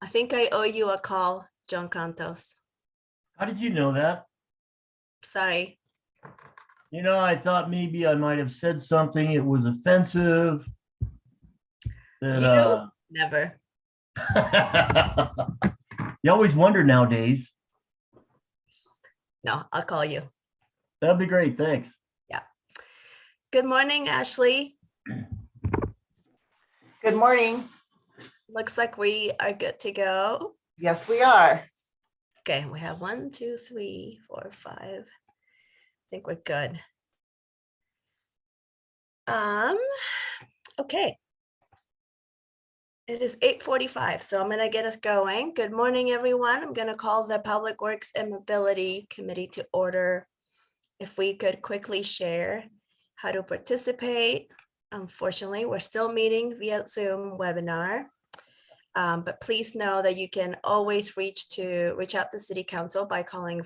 I think I owe you a call, John Cantos. How did you know that? Sorry. I thought maybe I might have said something. It was offensive. You? Never. You always wonder nowadays. No, I'll call you. That'd be great. Thanks. Yeah. Good morning, Ashley. Good morning. Looks like we are good to go. Yes, we are. Okay, we have 1, 2, 3, 4, 5. I think we're good. Okay. It is 8:45, so I'm going to get us going. Good morning, everyone. I'm going to call the Public Works and Mobility Committee to order. If we could quickly share how to participate. Unfortunately, we're still meeting via Zoom webinar, but please know that you can always reach out to City Council by calling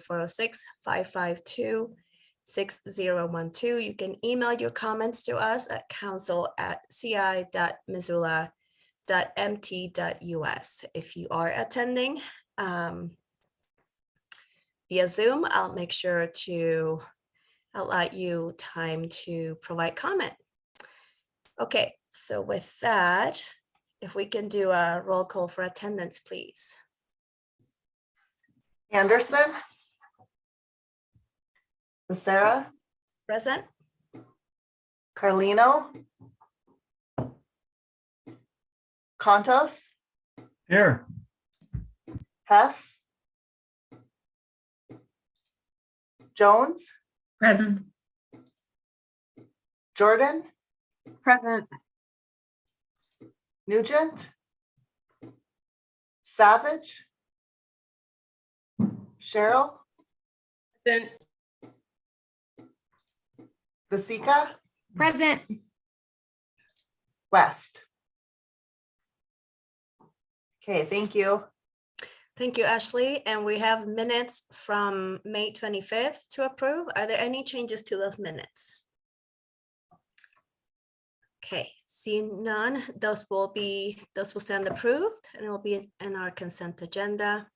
406-552-6012. You can email your comments to us at council@ci.missoula.mt.us. If you are attending via Zoom, I'll make sure to allow you time to provide comment. Okay, so with that, if we can do a roll call for attendance, please. Anderson. Becerra. Present. Carlino. Contos. Here. Hess. Jones. Present. Jordan. Present. Nugent. Savage. Cheryl. Present. Vasika. Present. West. Okay, thank you. Thank you, Ashley. And we have minutes from May 25th to approve. Are there any changes to those minutes? Okay, seeing none, those will stand approved and it will be in our consent agenda.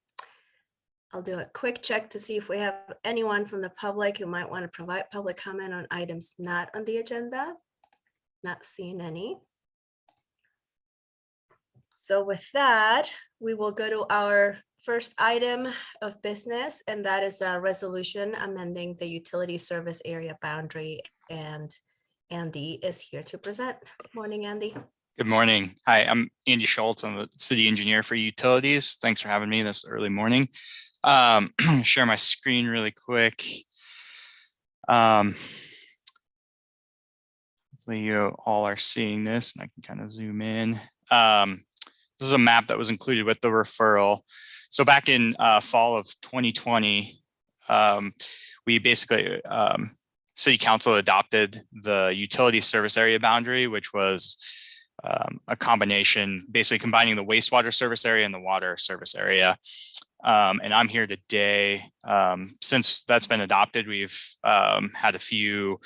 I'll do a quick check to see if we have anyone from the public who might want to provide public comment on items not on the agenda. Not seeing any. So with that, we will go to our first item of business, and that is a resolution amending the utility service area boundary, and Andy is here to present. Good morning, Andy. Good morning. Hi, I'm Andy Schultz. I'm the city engineer for utilities. Thanks for having me this early morning. Share my screen really quick. Hopefully you all are seeing this and I can kind of zoom in. This is a map that was included with the referral. So back in fall of 2020, we basically, City Council adopted the utility service area boundary, which was a combination, basically combining the wastewater service area and the water service area. And I'm here today. Since that's been adopted, we've had a few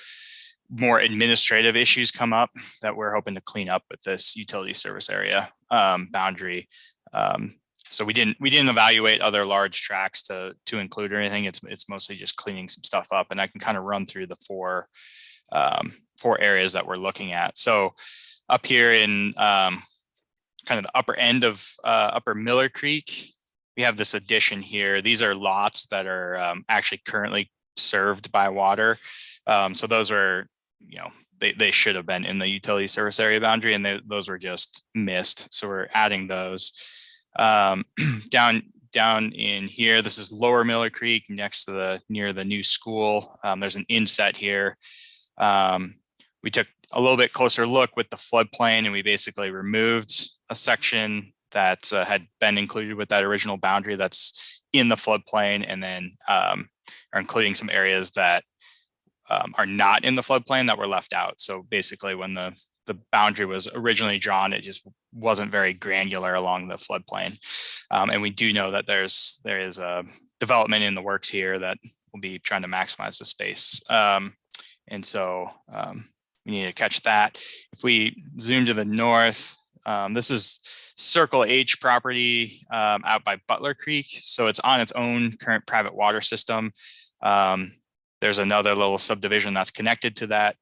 more administrative issues come up that we're hoping to clean up with this utility service area boundary. So we didn't evaluate other large tracks to include or anything. It's mostly just cleaning some stuff up, and I can kind of run through the four areas that we're looking at. So up here in kind of the upper end of Upper Miller Creek, we have this addition here. These are lots that are actually currently served by water. So those are, they should have been in the utility service area boundary, and those were just missed. So we're adding those. Down in here, this is Lower Miller Creek next to near the new school. There's an inset here. We took a little bit closer look with the floodplain, and we basically removed a section that had been included with that original boundary that's in the floodplain, and then are including some areas that are not in the floodplain that were left out. So basically when the boundary was originally drawn, it just wasn't very granular along the floodplain. And we do know that there is a development in the works here that will be trying to maximize the space. And so we need to catch that. If we zoom to the north, this is Circle H property out by Butler Creek. So it's on its own current private water system. There's another little subdivision that's connected to that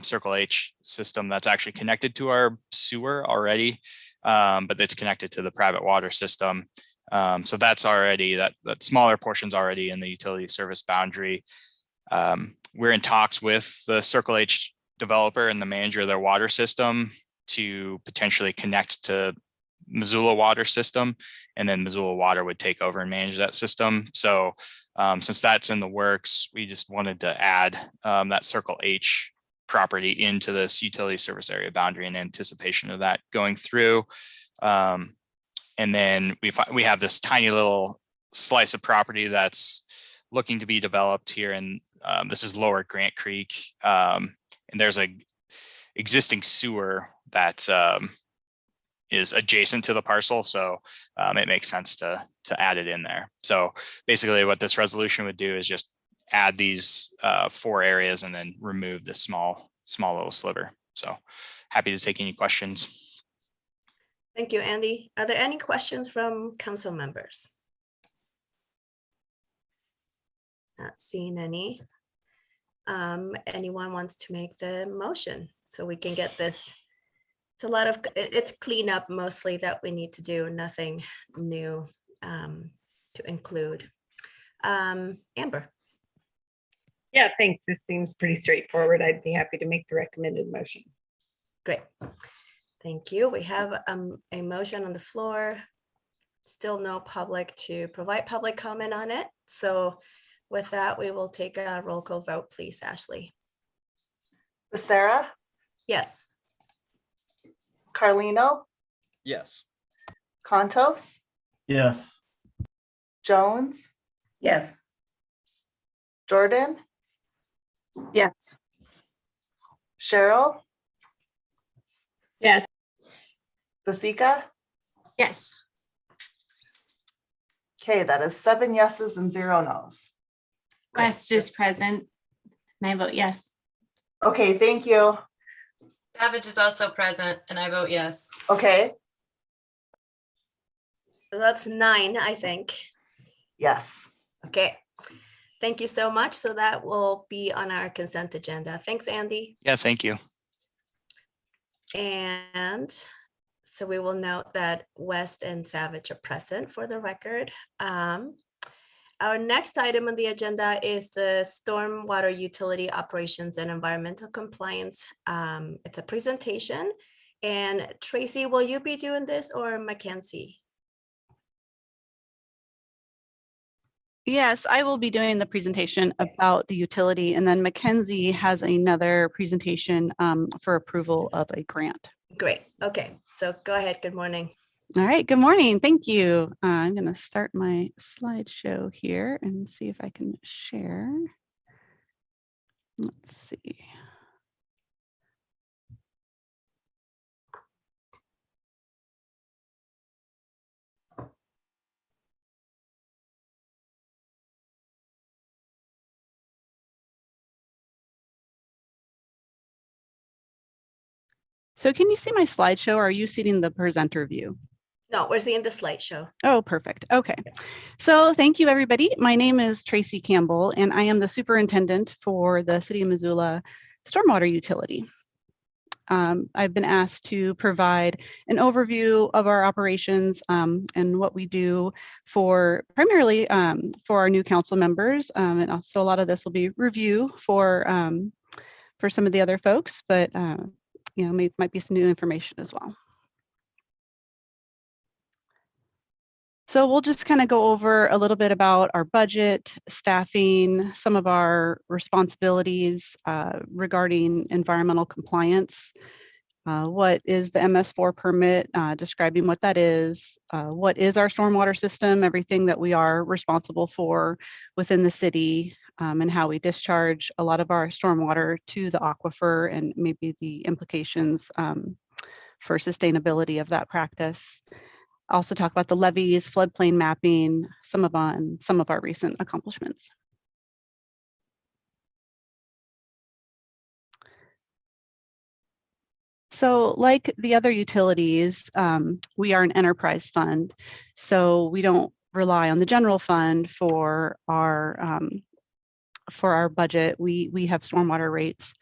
Circle H system that's actually connected to our sewer already, but it's connected to the private water system. So that's already, that smaller portion's already in the utility service boundary. We're in talks with the Circle H developer and the manager of their water system to potentially connect to Missoula water system, and then Missoula Water would take over and manage that system. So since that's in the works, we just wanted to add that Circle H property into this utility service area boundary in anticipation of that going through. And then we have this tiny little slice of property that's looking to be developed here, and this is Lower Grant Creek, and there's a existing sewer that is adjacent to the parcel, so it makes sense to add it in there. So basically what this resolution would do is just add these 4 areas and then remove this small little sliver. So happy to take any questions. Thank you, Andy. Are there any questions from council members? Not seeing any. Anyone wants to make the motion so we can get this? It's a lot of, it's cleanup mostly that we need to do, nothing new to include. Amber. Yeah, thanks. This seems pretty straightforward. I'd be happy to make the recommended motion. Great. Thank you. We have a motion on the floor. Still no public to provide public comment on it. So with that, we will take a roll call vote, please, Ashley. Becerra, Yes. Carlino, Yes. Contos, Yes. Jones, Yes. Jordan, Yes. Cheryl, Yes. Basika. Yes. Okay, that is 7 yeses and 0 nos. West is present, and I vote yes. Okay, thank you. Savage is also present and I vote yes. Okay, So that's 9, I think. yes. Okay. Thank you so much. So that will be on our consent agenda. Thanks, Andy. Yeah, thank you. And so we will note that West and Savage are present for the record. Our next item on the agenda is the Stormwater Utility Operations and Environmental Compliance. It's a presentation. And Tracy, will you be doing this or Mackenzie? Yes, I will be doing the presentation about the utility, and then Mackenzie has another presentation for approval of a grant. Great. Okay. So go ahead. Good morning. All right, good morning. Thank you. I'm going to start my slideshow here and see if I can share. Let's see. So can you see my slideshow? Or are you seeing the presenter view? No, we're seeing the slideshow. Oh, perfect. Okay. So thank you, everybody. My name is Tracy Campbell, and I am the superintendent for the City of Missoula Stormwater Utility. I've been asked to provide an overview of our operations and what we do for primarily for our new council members. And also a lot of this will be review for some of the other folks, but you know, might be some new information as well. So we'll just kind of go over a little bit about our budget, staffing, some of our responsibilities regarding environmental compliance. What is the MS4 permit, describing what that is, what is our stormwater system, everything that we are responsible for within the city, and how we discharge a lot of our stormwater to the aquifer and maybe the implications for sustainability of that practice. Also talk about the levees, floodplain mapping, some of our recent accomplishments. So like the other utilities, we are an enterprise fund. So we don't rely on the general fund for our budget. We have stormwater rates.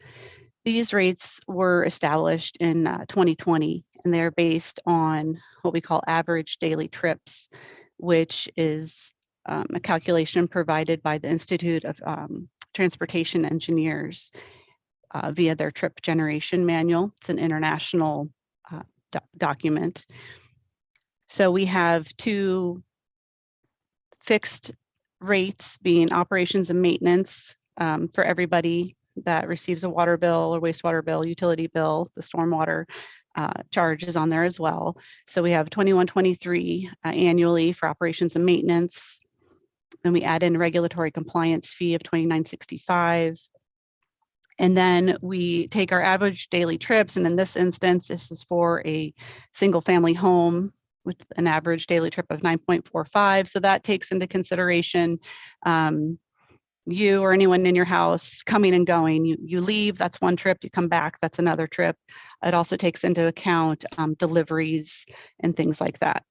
These rates were established in 2020, and they're based on what we call average daily trips, which is a calculation provided by the Institute of Transportation Engineers via their trip generation manual. It's an international document. So we have two fixed rates being operations and maintenance for everybody that receives a water bill or wastewater bill, utility bill. The stormwater charge is on there as well. So we have 2123 annually for operations and maintenance. Then we add in a regulatory compliance fee of 2965. And then we take our average daily trips, and in this instance, this is for a single family home with an average daily trip of 9.45. So that takes into consideration you or anyone in your house coming and going. You leave, that's one trip. You come back, that's another trip. It also takes into account deliveries and things like that.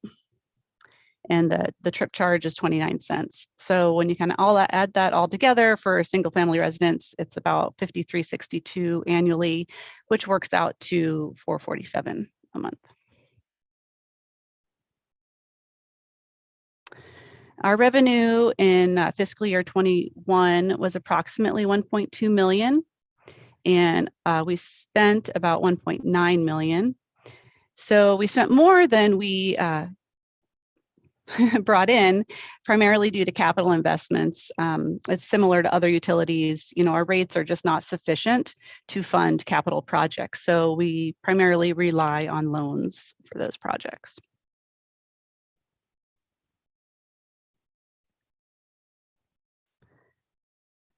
And the trip charge is 29 cents. So when you kind of add that all together for a single family residence, it's about 53.62 annually, which works out to 447 a month. Our revenue in fiscal year 21 was approximately 1.2 million, and we spent about 1.9 million. So we spent more than we brought in, primarily due to capital investments. It's similar to other utilities. You know, our rates are just not sufficient to fund capital projects. So we primarily rely on loans for those projects.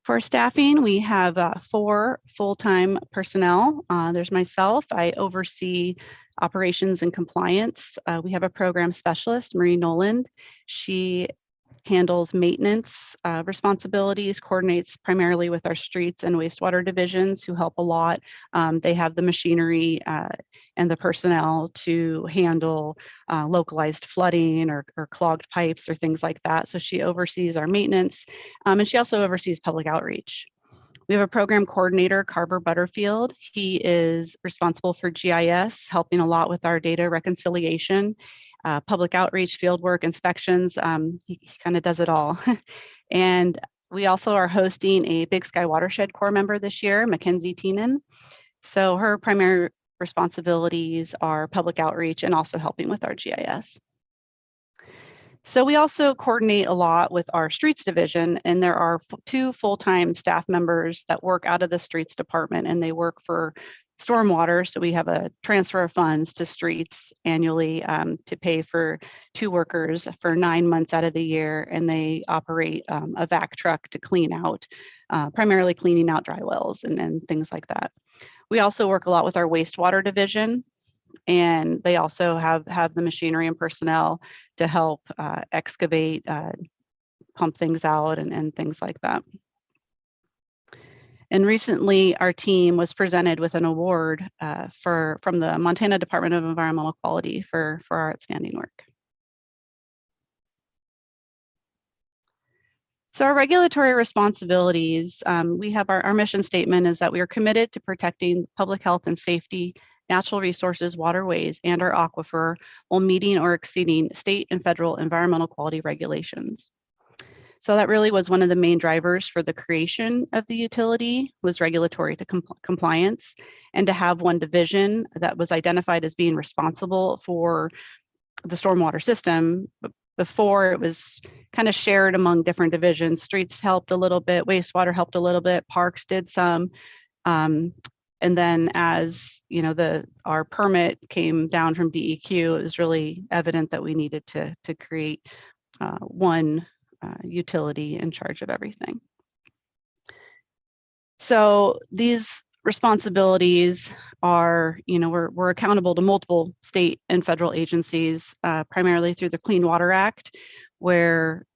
For staffing, we have 4 full-time personnel. There's myself. I oversee operations and compliance. We have a program specialist, Marie Noland. She handles maintenance responsibilities, coordinates primarily with our streets and wastewater divisions who help a lot. They have the machinery and the personnel to handle localized flooding or clogged pipes or things like that. So she oversees our maintenance, and she also oversees public outreach. We have a program coordinator, Carver Butterfield. He is responsible for GIS, helping a lot with our data reconciliation, public outreach, fieldwork, inspections. He kind of does it all. And we also are hosting a Big Sky Watershed Corps member this year, Mackenzie Teenan. So her primary responsibilities are public outreach and also helping with our GIS. So we also coordinate a lot with our streets division, and there are 2 full-time staff members that work out of the streets department, and they work for stormwater. So we have a transfer of funds to streets annually to pay for 2 workers for 9 months out of the year, and they operate a vac truck to clean out, primarily cleaning out dry wells and things like that. We also work a lot with our wastewater division, and they also have the machinery and personnel to help excavate, pump things out and things like that. And recently our team was presented with an award from the Montana Department of Environmental Quality for our outstanding work. So our regulatory responsibilities, we have our mission statement is that we are committed to protecting public health and safety, natural resources, waterways, and our aquifer while meeting or exceeding state and federal environmental quality regulations. So that really was one of the main drivers for the creation of the utility, was regulatory to compliance, and to have one division that was identified as being responsible for the stormwater system. Before, it was kind of shared among different divisions. Streets helped a little bit, wastewater helped a little bit, parks did some. And then as you know, our permit came down from DEQ, it was really evident that we needed to create one utility in charge of everything. So these responsibilities are, you know, we're accountable to multiple state and federal agencies, primarily through the Clean Water Act, where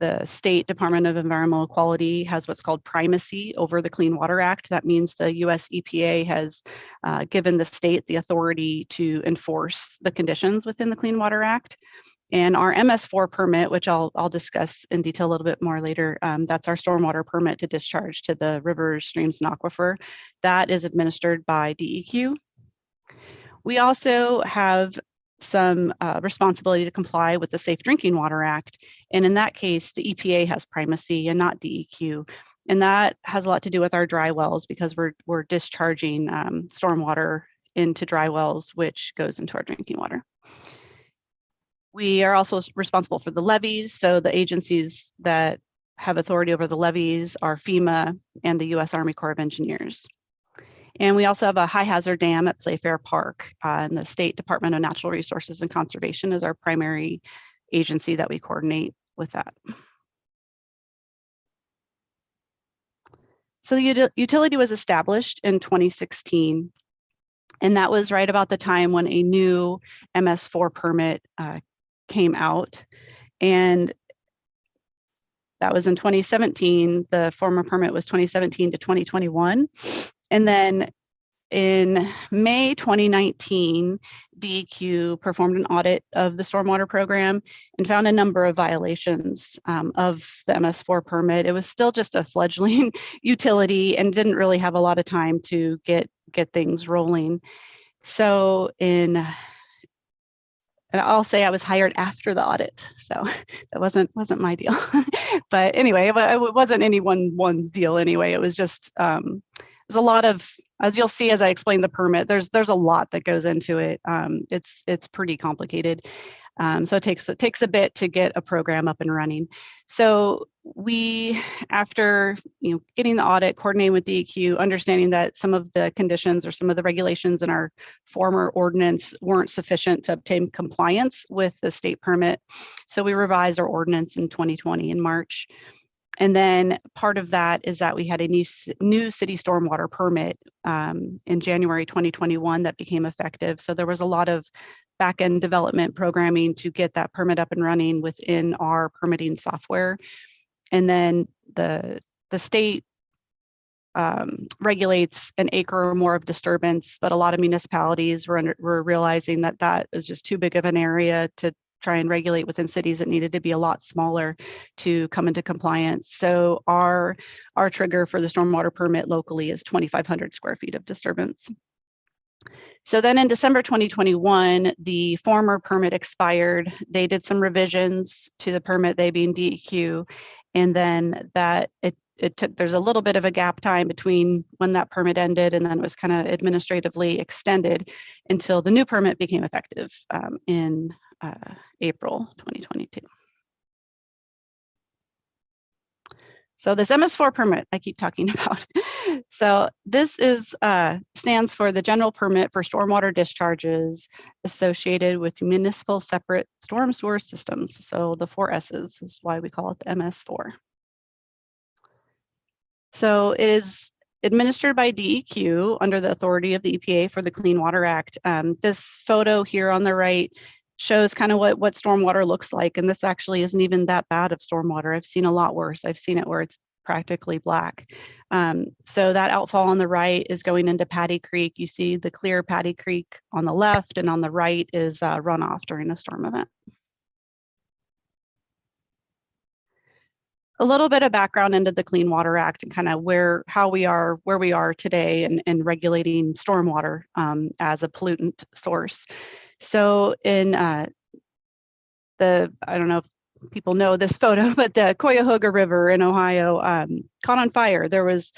the State Department of Environmental Quality has what's called primacy over the Clean Water Act. That means the US EPA has given the state the authority to enforce the conditions within the Clean Water Act. And our MS4 permit, which I'll discuss in detail a little bit more later, that's our stormwater permit to discharge to the rivers, streams, and aquifer. That is administered by DEQ. We also have some responsibility to comply with the Safe Drinking Water Act. And in that case, the EPA has primacy and not DEQ. And that has a lot to do with our dry wells because we're discharging stormwater into dry wells, which goes into our drinking water. We are also responsible for the levees. So the agencies that have authority over the levees are FEMA and the US Army Corps of Engineers. And we also have a high hazard dam at Playfair Park, and the State Department of Natural Resources and Conservation is our primary agency that we coordinate with that. So the utility was established in 2016, and that was right about the time when a new MS4 permit came out. And that was in 2017. The former permit was 2017 to 2021. And then in May 2019, DEQ performed an audit of the stormwater program and found a number of violations of the MS4 permit. It was still just a fledgling utility and didn't really have a lot of time to get things rolling. So and I'll say I was hired after the audit, so that wasn't my deal. But anyway, it wasn't anyone's deal anyway. It was just there's a lot of, as you'll see as I explain the permit, there's a lot that goes into it. It's pretty complicated. So it takes a bit to get a program up and running. So we, after getting the audit, coordinating with DEQ, understanding that some of the conditions or some of the regulations in our former ordinance weren't sufficient to obtain compliance with the state permit. So we revised our ordinance in 2020 in March. And then part of that is that we had a new city stormwater permit in January 2021 that became effective. So there was a lot of back-end development programming to get that permit up and running within our permitting software. And then the state regulates an acre or more of disturbance, but a lot of municipalities were realizing that that is just too big of an area to try and regulate within cities. It needed to be a lot smaller to come into compliance. So our trigger for the stormwater permit locally is 2,500 square feet of disturbance. So then in December 2021, the former permit expired. They did some revisions to the permit, they being DEQ, and then that it took, there's a little bit of a gap time between when that permit ended and then it was kind of administratively extended until the new permit became effective in April 2022. So this MS4 permit I keep talking about. So this is stands for the general permit for stormwater discharges associated with municipal separate storm sewer systems. So the 4 S's is why we call it the MS4. So it is administered by DEQ under the authority of the EPA for the Clean Water Act. This photo here on the right shows kind of what stormwater looks like. And this actually isn't even that bad of stormwater. I've seen a lot worse. I've seen it where it's practically black. So that outfall on the right is going into Patty Creek. You see the clear Patty Creek on the left, and on the right is runoff during a storm event. A little bit of background into the Clean Water Act and kind of where we are today and regulating stormwater as a pollutant source. So in I don't know if people know this photo, but the Cuyahoga River in Ohio caught on fire. There was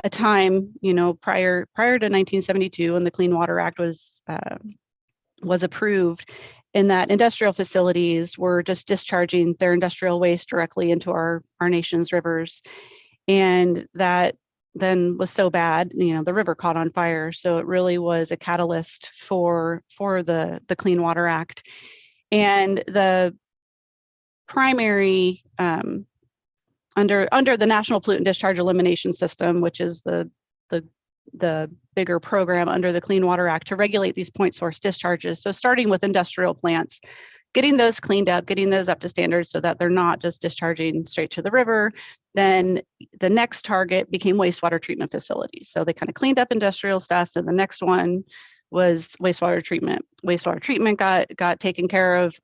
a time, prior to 1972 when the Clean Water Act was approved, in that industrial facilities were just discharging their industrial waste directly into our nation's rivers. And that then was so bad, the river caught on fire. So it really was a catalyst for the Clean Water Act. And the primary, under the National Pollutant Discharge Elimination System, which is the bigger program under the Clean Water Act to regulate these point source discharges. So starting with industrial plants, getting those cleaned up, getting those up to standards so that they're not just discharging straight to the river. Then the next target became wastewater treatment facilities. So they kind of cleaned up industrial stuff, and the next one was wastewater treatment. Wastewater treatment got taken care of.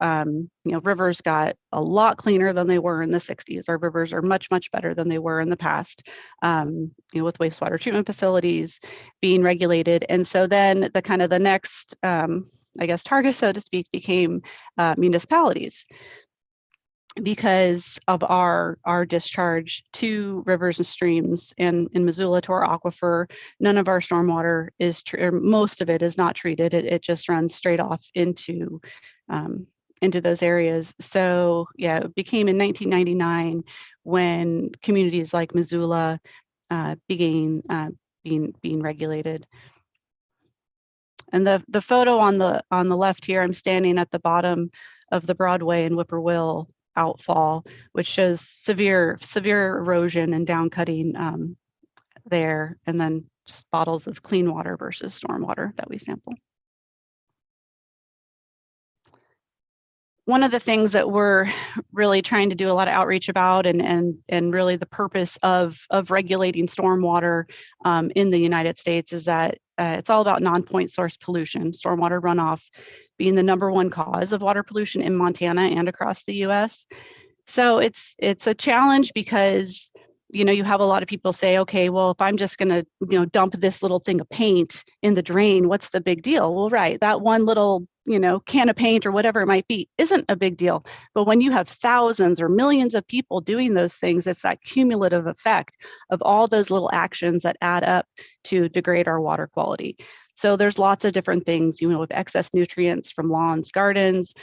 Rivers got a lot cleaner than they were in the 60s. Our rivers are much, much better than they were in the past, with wastewater treatment facilities being regulated. And so then the next, target, so to speak, became municipalities, because of our discharge to rivers and streams and in Missoula to our aquifer. None of our stormwater is, or most of it is not treated. It just runs straight off into those areas. So yeah, it became in 1999 when communities like Missoula began being regulated. And the photo on the left here, I'm standing at the bottom of the Broadway and Whippoorwill outfall, which shows severe erosion and down cutting there, and then just bottles of clean water versus stormwater that we sample. One of the things that we're really trying to do a lot of outreach about, and really the purpose of regulating stormwater in the United States, is that it's all about non-point source pollution, stormwater runoff being the #1 cause of water pollution in Montana and across the US. So it's a challenge because, you have a lot of people say, okay, well, if I'm just going to, dump this little thing of paint in the drain, what's the big deal? Well, right, that one little, can of paint or whatever it might be isn't a big deal. But when you have thousands or millions of people doing those things, it's that cumulative effect of all those little actions that add up to degrade our water quality. So there's lots of different things, with excess nutrients from lawns, gardens,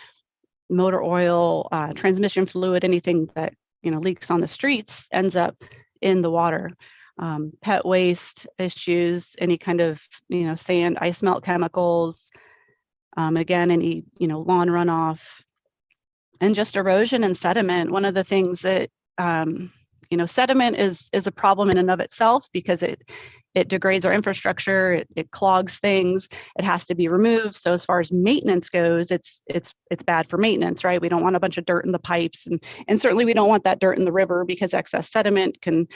motor oil, transmission fluid, anything that, leaks on the streets ends up in the water. Pet waste issues, any kind of, sand, ice melt chemicals, again, any, lawn runoff, and just erosion and sediment. One of the things that, sediment is a problem in and of itself because it degrades our infrastructure, it clogs things, it has to be removed. So as far as maintenance goes, it's bad for maintenance, right? We don't want a bunch of dirt in the pipes, and certainly we don't want that dirt in the river because excess sediment can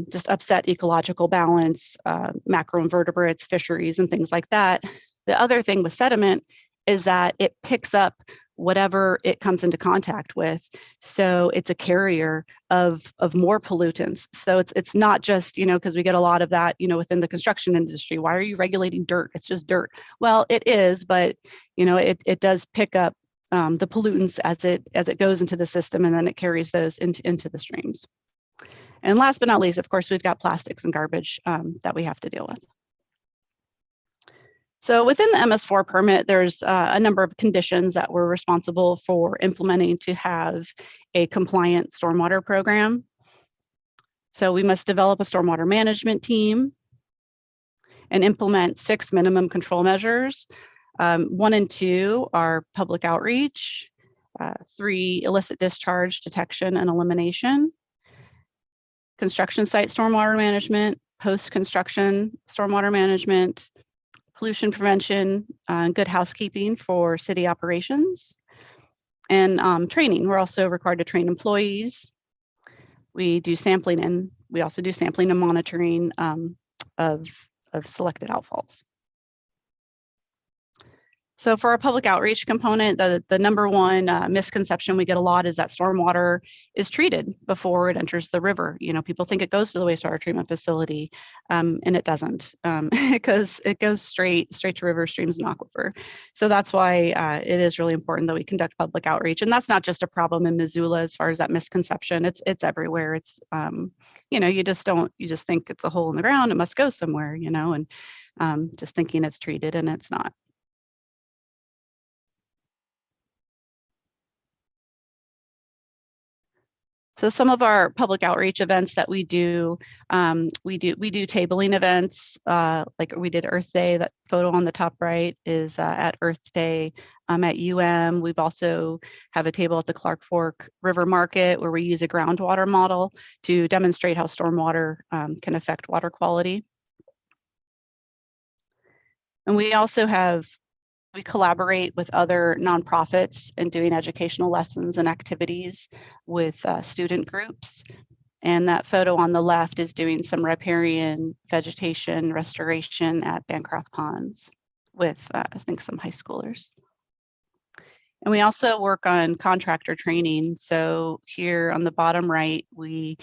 just upset ecological balance, macroinvertebrates, fisheries, and things like that. The other thing with sediment is that it picks up whatever it comes into contact with. So it's a carrier of more pollutants. So it's not just, because we get a lot of that, within the construction industry. Why are you regulating dirt? It's just dirt. Well, it is, but, it does pick up the pollutants as it goes into the system, and then it carries those into the streams. And last but not least, of course, we've got plastics and garbage that we have to deal with. So within the MS4 permit, there's a number of conditions that we're responsible for implementing to have a compliant stormwater program. So we must develop a stormwater management team and implement 6 minimum control measures. 1 and 2 are public outreach, 3 illicit discharge detection and elimination, construction site stormwater management, post-construction stormwater management, pollution prevention, good housekeeping for city operations, and training. We're also required to train employees. We do sampling, and we also do sampling and monitoring of selected outfalls. So for our public outreach component, the #1 misconception we get a lot is that stormwater is treated before it enters the river. People think it goes to the wastewater treatment facility, and it doesn't. It goes straight to rivers, streams, and aquifer. So that's why it is really important that we conduct public outreach. And that's not just a problem in Missoula as far as that misconception. It's everywhere. It's you just think it's a hole in the ground. It must go somewhere, and just thinking it's treated, and it's not. So some of our public outreach events that we do tabling events, like we did Earth Day. That photo on the top right is at Earth Day at UM. We've also have a table at the Clark Fork River Market where we use a groundwater model to demonstrate how stormwater can affect water quality. And we also have we collaborate with other nonprofits in doing educational lessons and activities with student groups. And that photo on the left is doing some riparian vegetation restoration at Bancroft Ponds with, I think, some high schoolers. And we also work on contractor training. So here on the bottom right, we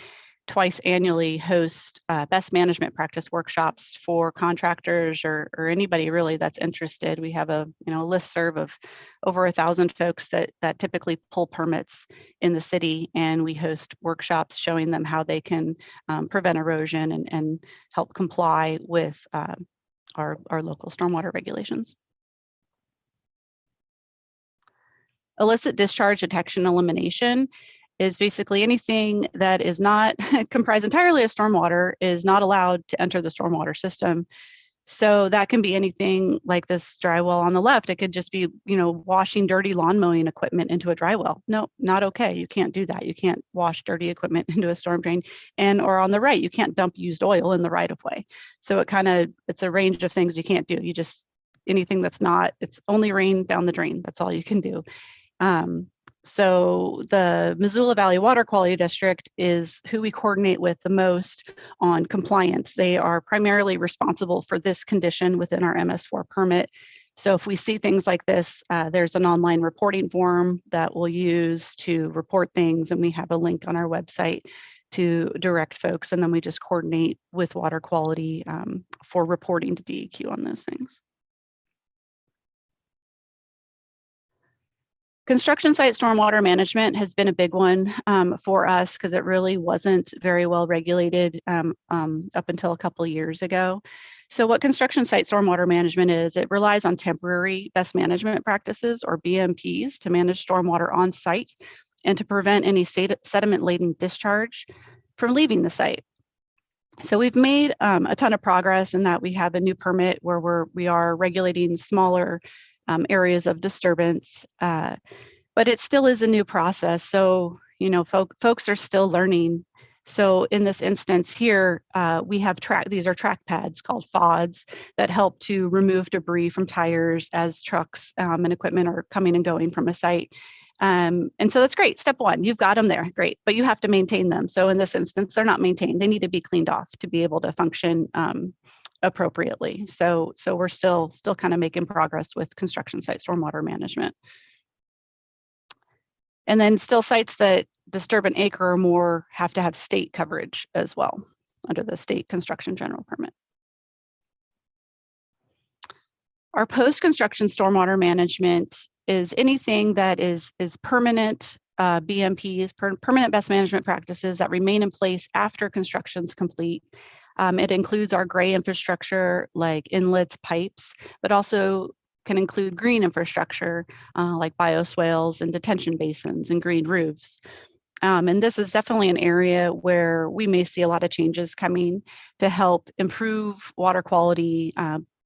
twice annually host best management practice workshops for contractors or anybody really that's interested. We have a listserv of over 1,000 folks that typically pull permits in the city, and we host workshops showing them how they can prevent erosion and help comply with our local stormwater regulations. Illicit discharge detection elimination is basically anything that is not comprised entirely of stormwater is not allowed to enter the stormwater system. So that can be anything like this dry well on the left. It could just be, washing dirty lawn mowing equipment into a dry well. No, not okay. You can't do that. You can't wash dirty equipment into a storm drain. Or on the right, you can't dump used oil in the right of way. So it's a range of things you can't do. Anything that's not, it's only rain down the drain. That's all you can do. So the Missoula Valley Water Quality District is who we coordinate with the most on compliance. They are primarily responsible for this condition within our MS4 permit. So if we see things like this, there's an online reporting form that we'll use to report things, and we have a link on our website to direct folks, and then we just coordinate with water quality for reporting to DEQ on those things. Construction site stormwater management has been a big one for us because it really wasn't very well regulated up until a couple of years ago. So what construction site stormwater management is, it relies on temporary best management practices or BMPs to manage stormwater on site and to prevent any sediment-laden discharge from leaving the site. So we've made a ton of progress in that we have a new permit where we are regulating smaller areas of disturbance, but it still is a new process. So, folks are still learning. So in this instance here, we have these are track pads called FODs that help to remove debris from tires as trucks and equipment are coming and going from a site. And so that's great. Step one, you've got them there, great, but you have to maintain them. So in this instance, they're not maintained. They need to be cleaned off to be able to function appropriately. So we're still kind of making progress with construction site stormwater management. And then still sites that disturb an acre or more have to have state coverage as well under the state construction general permit. Our post-construction stormwater management is anything that is permanent BMPs, permanent best management practices that remain in place after construction's complete. It includes our gray infrastructure like inlets, pipes, but also can include green infrastructure like bioswales and detention basins and green roofs. And this is definitely an area where we may see a lot of changes coming to help improve water quality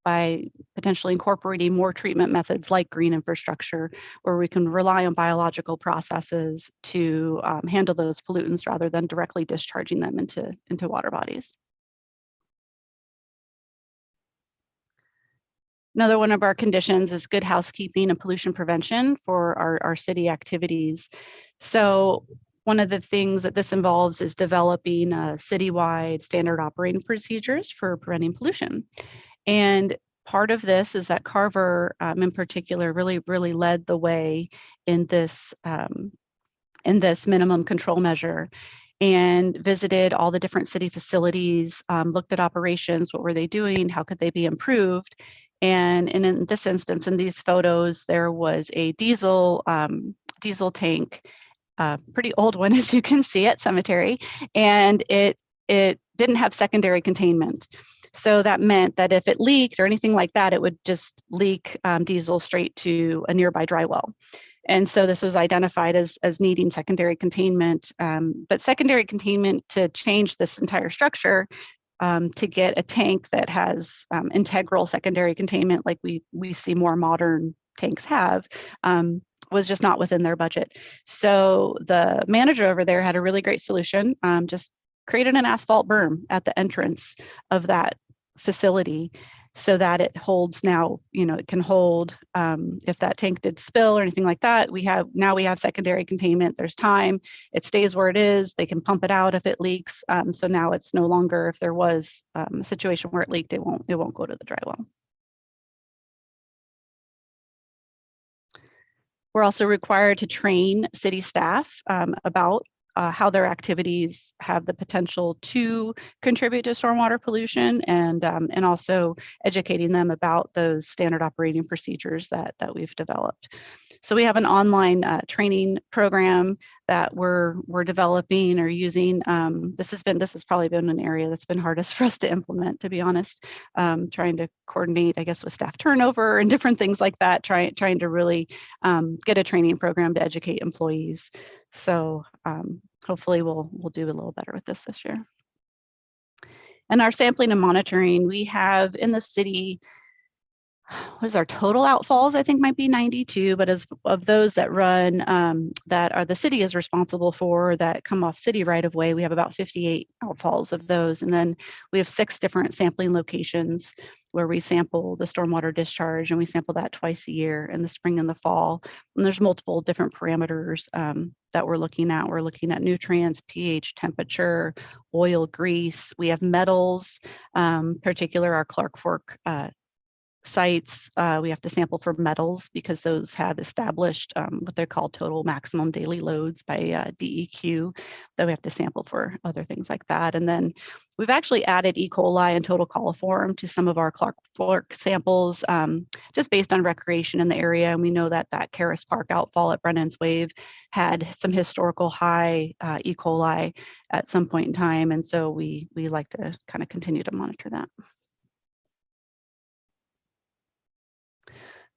by potentially incorporating more treatment methods like green infrastructure, where we can rely on biological processes to handle those pollutants rather than directly discharging them into water bodies. Another one of our conditions is good housekeeping and pollution prevention for our city activities. So one of the things that this involves is developing citywide standard operating procedures for preventing pollution. And part of this is that Carver in particular really led the way in this minimum control measure and visited all the different city facilities, looked at operations, what were they doing, how could they be improved. And in this instance, in these photos, there was a diesel tank, pretty old one, as you can see at Cemetery, and it didn't have secondary containment. So that meant that if it leaked or anything like that, it would just leak diesel straight to a nearby dry well. And so this was identified as needing secondary containment, but secondary containment to change this entire structure to get a tank that has integral secondary containment like we see more modern tanks have was just not within their budget. So the manager over there had a really great solution, just created an asphalt berm at the entrance of that facility so that it holds now, it can hold, if that tank did spill or anything like that, we have secondary containment. There's time, it stays where it is. They can pump it out if it leaks. So now it's no longer, if there was a situation where it leaked, it won't go to the dry well. We're also required to train city staff about how their activities have the potential to contribute to stormwater pollution, and also educating them about those standard operating procedures that we've developed. So we have an online training program that we're developing or using. This has probably been an area that's been hardest for us to implement, to be honest. Trying to coordinate, I guess, with staff turnover and different things like that. Trying to really get a training program to educate employees. So hopefully we'll do a little better with this year. And our sampling and monitoring, we have in the city, what is our total outfalls? I think might be 92, but as of those that run, that are the city is responsible for, that come off city right of way, we have about 58 outfalls of those. And then we have 6 different sampling locations where we sample the stormwater discharge, and we sample that twice a year, in the spring and the fall. And there's multiple different parameters that we're looking at. We're looking at nutrients, pH, temperature, oil, grease. We have metals, particular our Clark Fork sites. We have to sample for metals because those have established what they're called total maximum daily loads by DEQ, that we have to sample for other things like that. And then we've actually added E. coli and total coliform to some of our Clark Fork samples, just based on recreation in the area. And we know that Caris Park outfall at Brennan's Wave had some historical high E. coli at some point in time. And so we like to kind of continue to monitor that.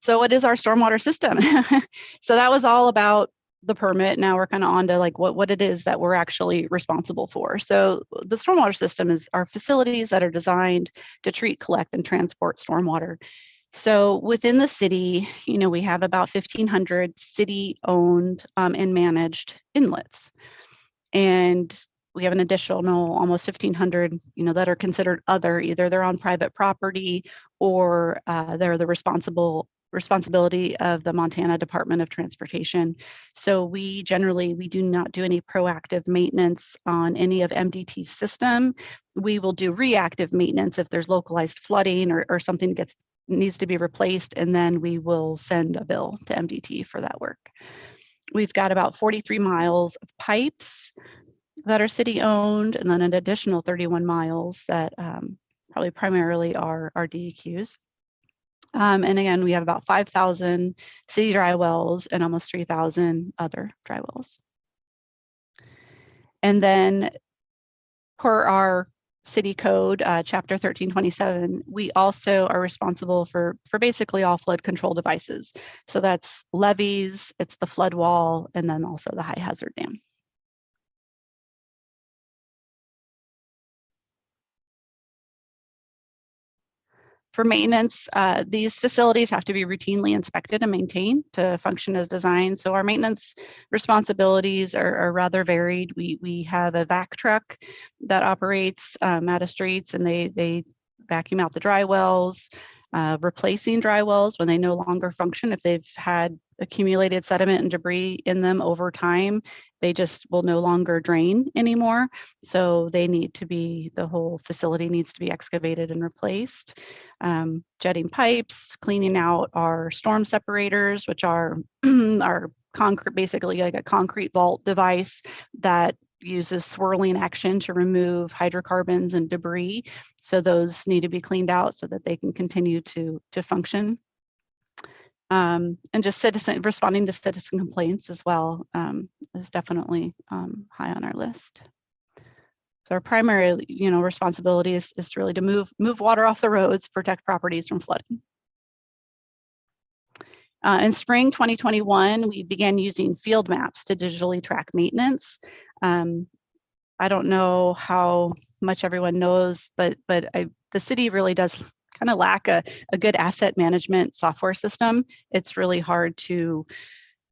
So what is our stormwater system? So that was all about the permit. Now we're kind of on to like what it is that we're actually responsible for. So the stormwater system is our facilities that are designed to treat, collect, and transport stormwater. So within the city, we have about 1,500 city-owned and managed inlets. And we have an additional almost 1,500, that are considered other. Either they're on private property or they're the responsibility of the Montana Department of Transportation. So we do not do any proactive maintenance on any of MDT's system. We will do reactive maintenance if there's localized flooding or something needs to be replaced, and then we will send a bill to MDT for that work. We've got about 43 miles of pipes that are city owned, and then an additional 31 miles that probably primarily are DEQs. And again, we have about 5,000 city dry wells and almost 3,000 other dry wells. And then per our city code, chapter 1327, we also are responsible for basically all flood control devices. So that's levees, it's the flood wall, and then also the high hazard dam. For maintenance, these facilities have to be routinely inspected and maintained to function as designed. So our maintenance responsibilities are rather varied. We have a vac truck that operates out of streets, and they vacuum out the dry wells, replacing dry wells when they no longer function. If they've had accumulated sediment and debris in them over time, they just will no longer drain anymore. So the whole facility needs to be excavated and replaced. Jetting pipes, cleaning out our storm separators, which are our concrete, basically like a concrete vault device that uses swirling action to remove hydrocarbons and debris. So those need to be cleaned out so that they can continue to function. And just responding to citizen complaints as well is definitely high on our list. So our primary, responsibility is really to move water off the roads, protect properties from flooding. In spring 2021, we began using field maps to digitally track maintenance. I don't know how much everyone knows, but the city really does kind of lack a good asset management software system. It's really hard to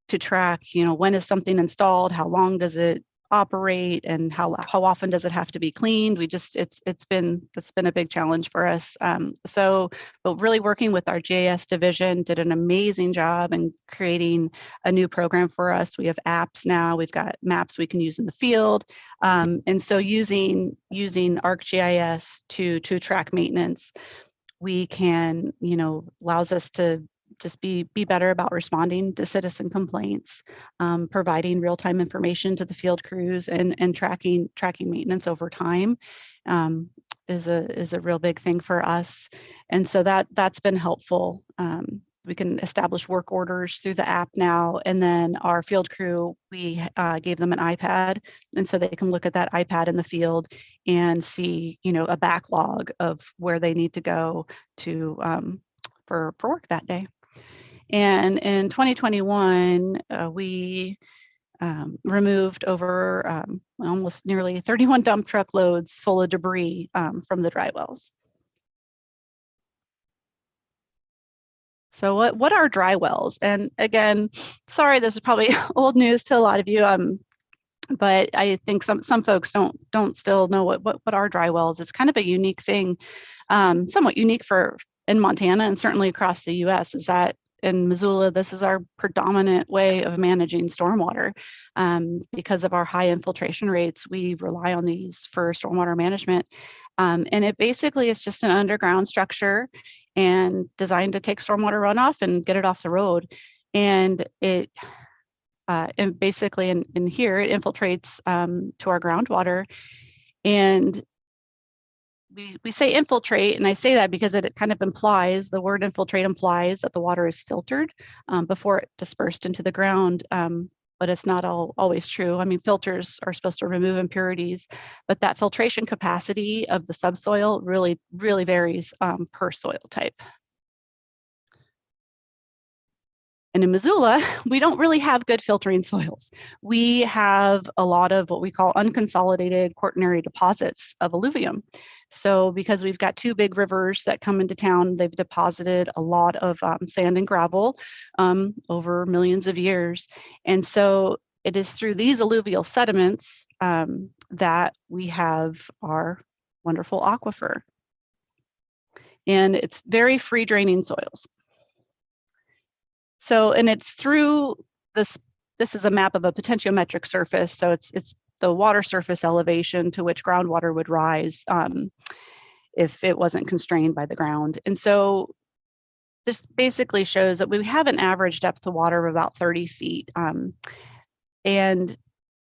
track, when is something installed, how long does it operate, and how often does it have to be cleaned. It's been a big challenge for us. But really working with our GIS division did an amazing job in creating a new program for us. We have apps now. We've got maps we can use in the field, and so using ArcGIS to track maintenance, we can, allows us to just be better about responding to citizen complaints, providing real-time information to the field crews, and tracking maintenance over time is a real big thing for us. And so that's been helpful. We can establish work orders through the app now, and then our field crew, we gave them an iPad, and so they can look at that iPad in the field and see, a backlog of where they need to go to for work that day. And in 2021, we removed over almost nearly 31 dump truck loads full of debris from the dry wells. So what are dry wells? And again, sorry, this is probably old news to a lot of you, but I think some folks don't still know what are dry wells. It's kind of a unique thing, somewhat unique in Montana and certainly across the U.S. is that in Missoula, this is our predominant way of managing stormwater. Because of our high infiltration rates, we rely on these for stormwater management. And it basically is just an underground structure and designed to take stormwater runoff and get it off the road. And it basically in here, it infiltrates to our groundwater. And we say infiltrate, and I say that because it kind of implies, the word infiltrate implies that the water is filtered before it dispersed into the ground, but it's not always true. I mean, filters are supposed to remove impurities, but that filtration capacity of the subsoil really, really varies per soil type. And in Missoula, we don't really have good filtering soils. We have a lot of what we call unconsolidated quaternary deposits of alluvium. So because we've got two big rivers that come into town, they've deposited a lot of sand and gravel over millions of years. And so it is through these alluvial sediments that we have our wonderful aquifer. And it's very free draining soils. So, and it's through this is a map of a potentiometric surface. So it's the water surface elevation to which groundwater would rise if it wasn't constrained by the ground. And so this basically shows that we have an average depth of water of about 30 feet. And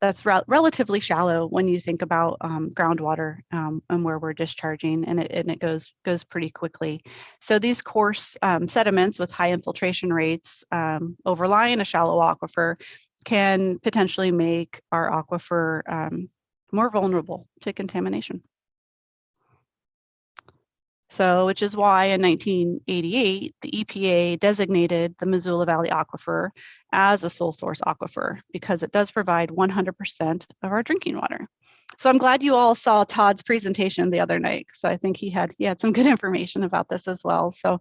that's relatively shallow when you think about groundwater and where we're discharging, and it goes pretty quickly. So these coarse sediments with high infiltration rates overlying a shallow aquifer can potentially make our aquifer more vulnerable to contamination. So, which is why in 1988, the EPA designated the Missoula Valley Aquifer as a sole source aquifer because it does provide 100% of our drinking water. So I'm glad you all saw Todd's presentation the other night. So I think he had some good information about this as well. So,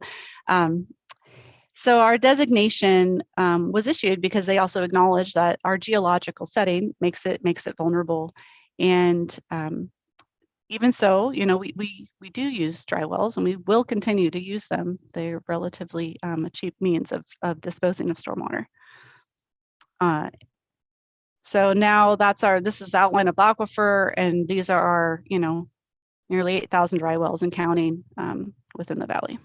so our designation was issued because they also acknowledged that our geological setting makes it vulnerable. And even so, we do use dry wells, and we will continue to use them. They're relatively a cheap means of disposing of stormwater. So now this is the outline of the aquifer, and these are our, nearly 8,000 dry wells and counting within the valley.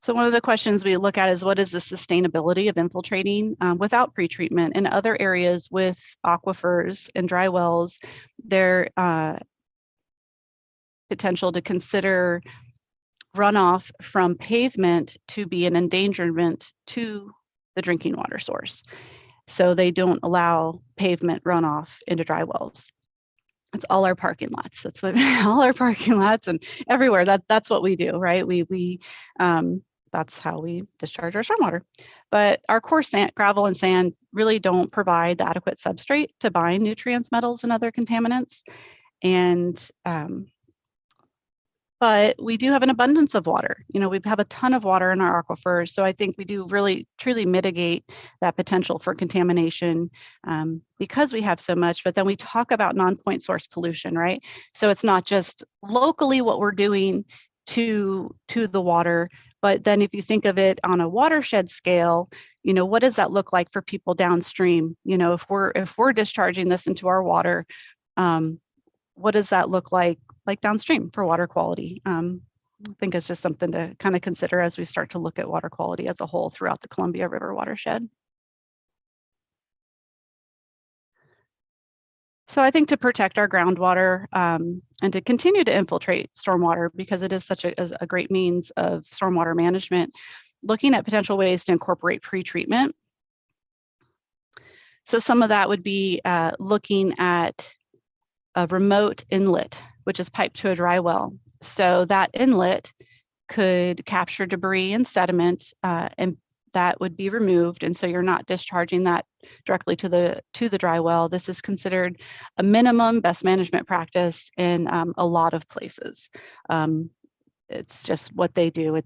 So one of the questions we look at is what is the sustainability of infiltrating without pretreatment? In other areas with aquifers and dry wells, there potential to consider runoff from pavement to be an endangerment to the drinking water source. So they don't allow pavement runoff into dry wells. It's all our parking lots. That's what all our parking lots and everywhere. That's what we do, right? We that's how we discharge our stormwater. But our coarse sand, gravel and sand really don't provide the adequate substrate to bind nutrients, metals, and other contaminants. And but we do have an abundance of water. You know, we have a ton of water in our aquifers. So I think we do really truly mitigate that potential for contamination because we have so much. But then we talk about non-point source pollution, right? So it's not just locally what we're doing to the water, but then if you think of it on a watershed scale, you know, what does that look like for people downstream? You know, if we're discharging this into our water, what does that look like downstream for water quality? I think it's just something to kind of consider as we start to look at water quality as a whole throughout the Columbia River watershed. So I think to protect our groundwater and to continue to infiltrate stormwater, because it is such a great means of stormwater management, looking at potential ways to incorporate pre-treatment. So some of that would be looking at a remote inlet, which is piped to a dry well. So that inlet could capture debris and sediment, and that would be removed. And so you're not discharging that directly to the dry well. This is considered a minimum best management practice in a lot of places. It's just what they do.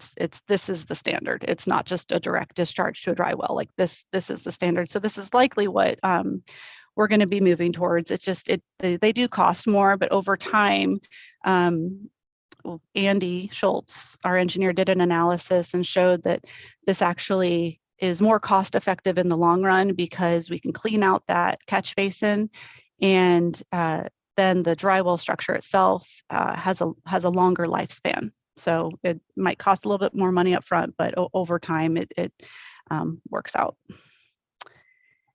This is the standard. It's not just a direct discharge to a dry well. Like this is the standard. So this is likely what we're going to be moving towards. It's just they do cost more, but over time, Andy Schultz, our engineer, did an analysis and showed that this actually is more cost effective in the long run because we can clean out that catch basin, and then the dry well structure itself has a longer lifespan. So it might cost a little bit more money up front, but over time it works out.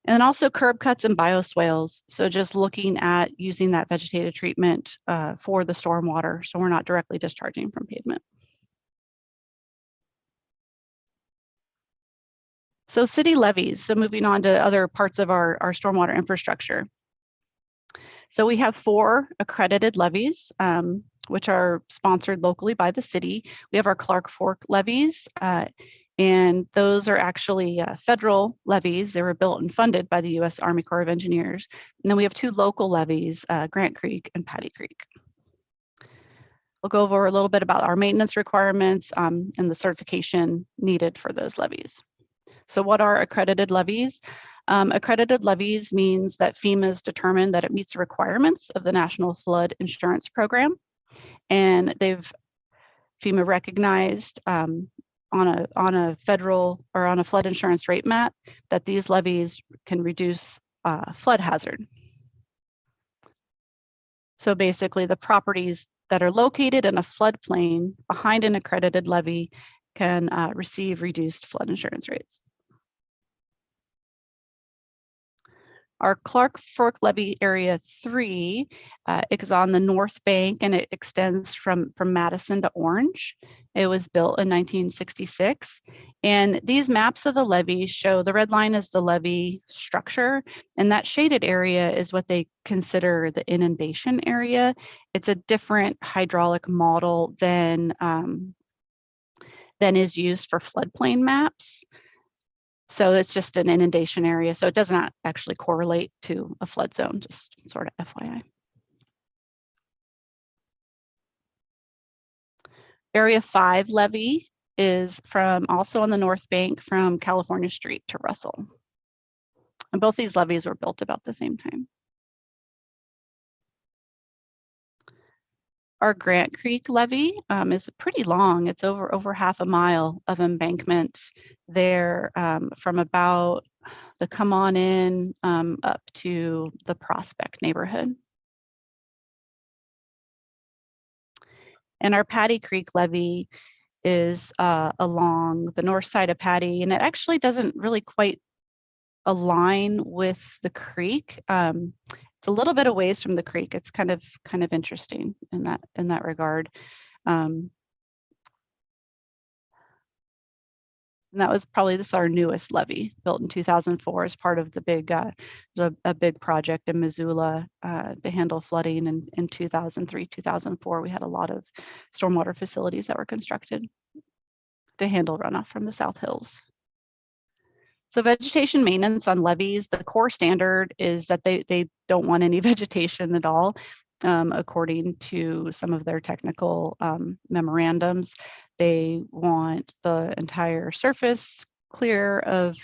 And then also curb cuts and bioswales. So just looking at using that vegetative treatment for the stormwater, so we're not directly discharging from pavement. So city levies, so moving on to other parts of our stormwater infrastructure. So we have 4 accredited levies, which are sponsored locally by the city. We have our Clark Fork levies, and those are actually federal levies. They were built and funded by the U.S. Army Corps of Engineers. And then we have 2 local levies, Grant Creek and Patty Creek. We'll go over a little bit about our maintenance requirements and the certification needed for those levies. So what are accredited levies? Accredited levies means that FEMA has determined that it meets the requirements of the National Flood Insurance Program. And FEMA recognized on a federal or on a flood insurance rate map that these levies can reduce flood hazard. So basically the properties that are located in a floodplain behind an accredited levee can receive reduced flood insurance rates. Our Clark Fork Levee Area 3 is on the north bank, and it extends from Madison to Orange. It was built in 1966. And these maps of the levee show the red line is the levee structure, and that shaded area is what they consider the inundation area. It's a different hydraulic model than is used for floodplain maps. So it's just an inundation area. So it does not actually correlate to a flood zone, just sort of FYI. Area 5 levee is from also on the north bank from California Street to Russell. And both these levees were built about the same time. Our Grant Creek levee is pretty long. It's over half a mile of embankment there from about the Come On In up to the Prospect neighborhood. And our Patty Creek levee is along the north side of Patty, and it actually doesn't really quite align with the creek. It's a little bit a ways from the creek. It's kind of interesting in that regard. And that was probably our newest levee, built in 2004 as part of the big a big project in Missoula to handle flooding. And in 2003, 2004, we had a lot of stormwater facilities that were constructed to handle runoff from the South Hills. So vegetation maintenance on levees, the core standard is that they don't want any vegetation at all. according to some of their technical memorandums. They want the entire surface clear of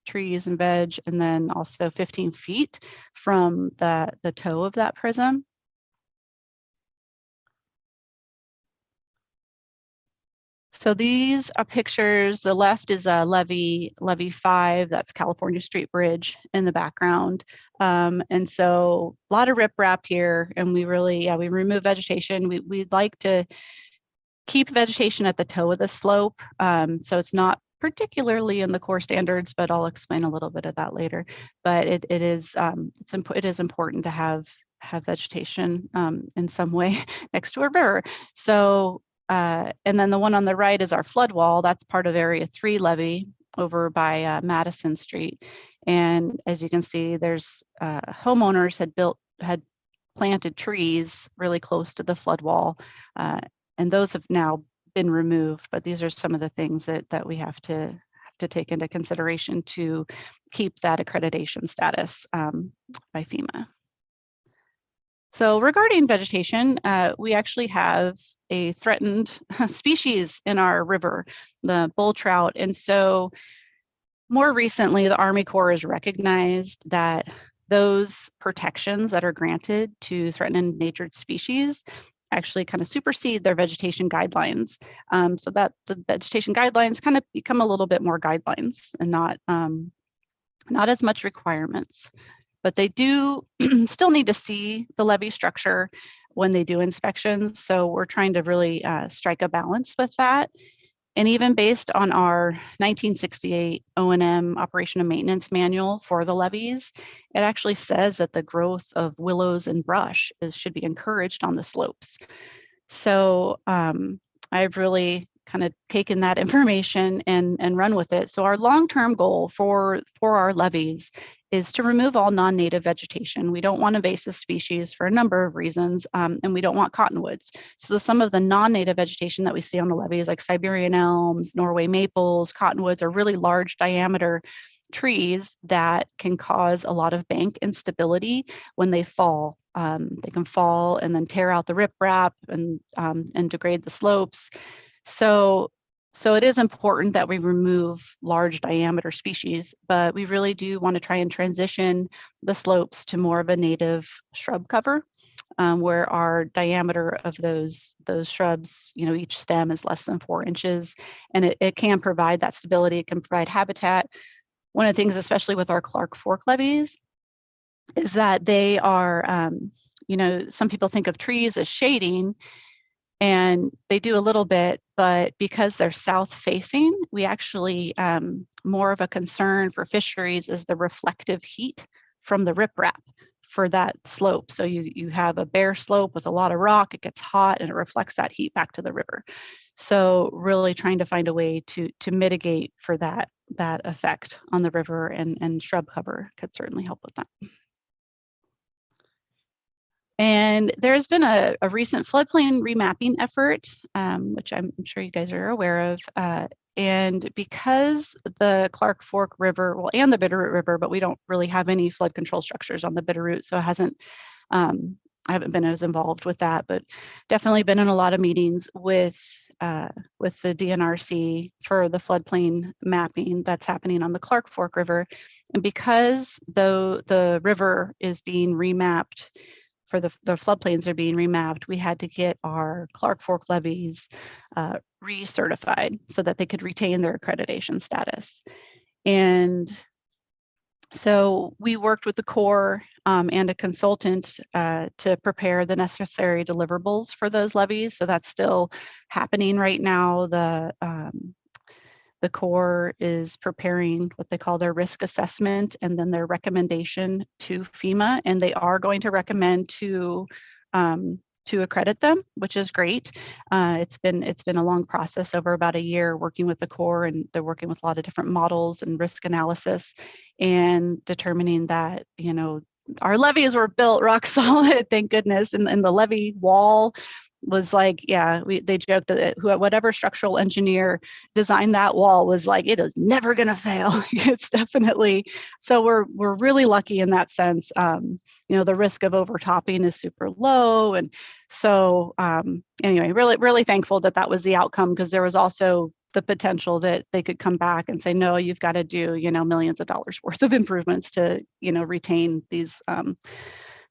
trees and veg, and then also 15 feet from the toe of that prism. So these are pictures. The left is a levee 5, that's California Street Bridge in the background. And so a lot of riprap here, and we really, we remove vegetation. We'd like to keep vegetation at the toe of the slope. So it's not particularly in the core standards, but I'll explain a little bit of that later. But it is important to have vegetation in some way next to a river. So and then the one on the right is our flood wall. That's part of Area 3 levee over by Madison Street. And as you can see, there's homeowners had planted trees really close to the flood wall, and those have now been removed. But these are some of the things that we have to take into consideration to keep that accreditation status by FEMA. So regarding vegetation, we actually have a threatened species in our river, the bull trout. And so more recently, the Army Corps has recognized that those protections that are granted to threatened and endangered species actually kind of supersede their vegetation guidelines. So that the vegetation guidelines kind of become a little bit more guidelines and not as much requirements. But they do still need to see the levee structure when they do inspections. So we're trying to really strike a balance with that. And even based on our 1968 O&M Operation and Maintenance Manual for the levees, it actually says that the growth of willows and brush should be encouraged on the slopes. So I've really kind of taken that information and run with it. So our long-term goal for our levees is to remove all non-native vegetation. We don't want invasive species for a number of reasons, and we don't want cottonwoods. So some of the non-native vegetation that we see on the levees, like Siberian elms, Norway maples, cottonwoods, are really large diameter trees that can cause a lot of bank instability when they fall. They can fall and then tear out the riprap and degrade the slopes. So it is important that we remove large diameter species, but we really do want to try and transition the slopes to more of a native shrub cover, where our diameter of those shrubs, each stem is less than 4 inches, and it can provide that stability. It can provide habitat. One of the things, especially with our Clark Fork levees, is that they are, some people think of trees as shading, and they do a little bit, but because they're south facing, we actually, more of a concern for fisheries is the reflective heat from the riprap for that slope. So you have a bare slope with a lot of rock, it gets hot and it reflects that heat back to the river. So really trying to find a way to mitigate for that effect on the river, and shrub cover could certainly help with that. And there's been a recent floodplain remapping effort, which I'm sure you guys are aware of. And because the Clark Fork River, and the Bitterroot River, but we don't really have any flood control structures on the Bitterroot, so it hasn't, I haven't been as involved with that, but definitely been in a lot of meetings with the DNRC for the floodplain mapping that's happening on the Clark Fork River. And because the river is being remapped, for the floodplains are being remapped, we had to get our Clark Fork levees recertified so that they could retain their accreditation status. And so we worked with the Corps and a consultant to prepare the necessary deliverables for those levees. So that's still happening right now. The Corps is preparing what they call their risk assessment and then their recommendation to FEMA, and they are going to recommend to accredit them, which is great. It's been a long process over about a year working with the Corps, and they're working with a lot of different models and risk analysis and determining that, our levees were built rock solid, thank goodness, and the levee wall was like, yeah, they joked that whatever structural engineer designed that wall was like, it is never going to fail. It's definitely, so we're really lucky in that sense. The risk of overtopping is super low. And so anyway, really thankful that was the outcome, because there was also the potential that they could come back and say, no, you've got to do, millions of dollars worth of improvements to, retain these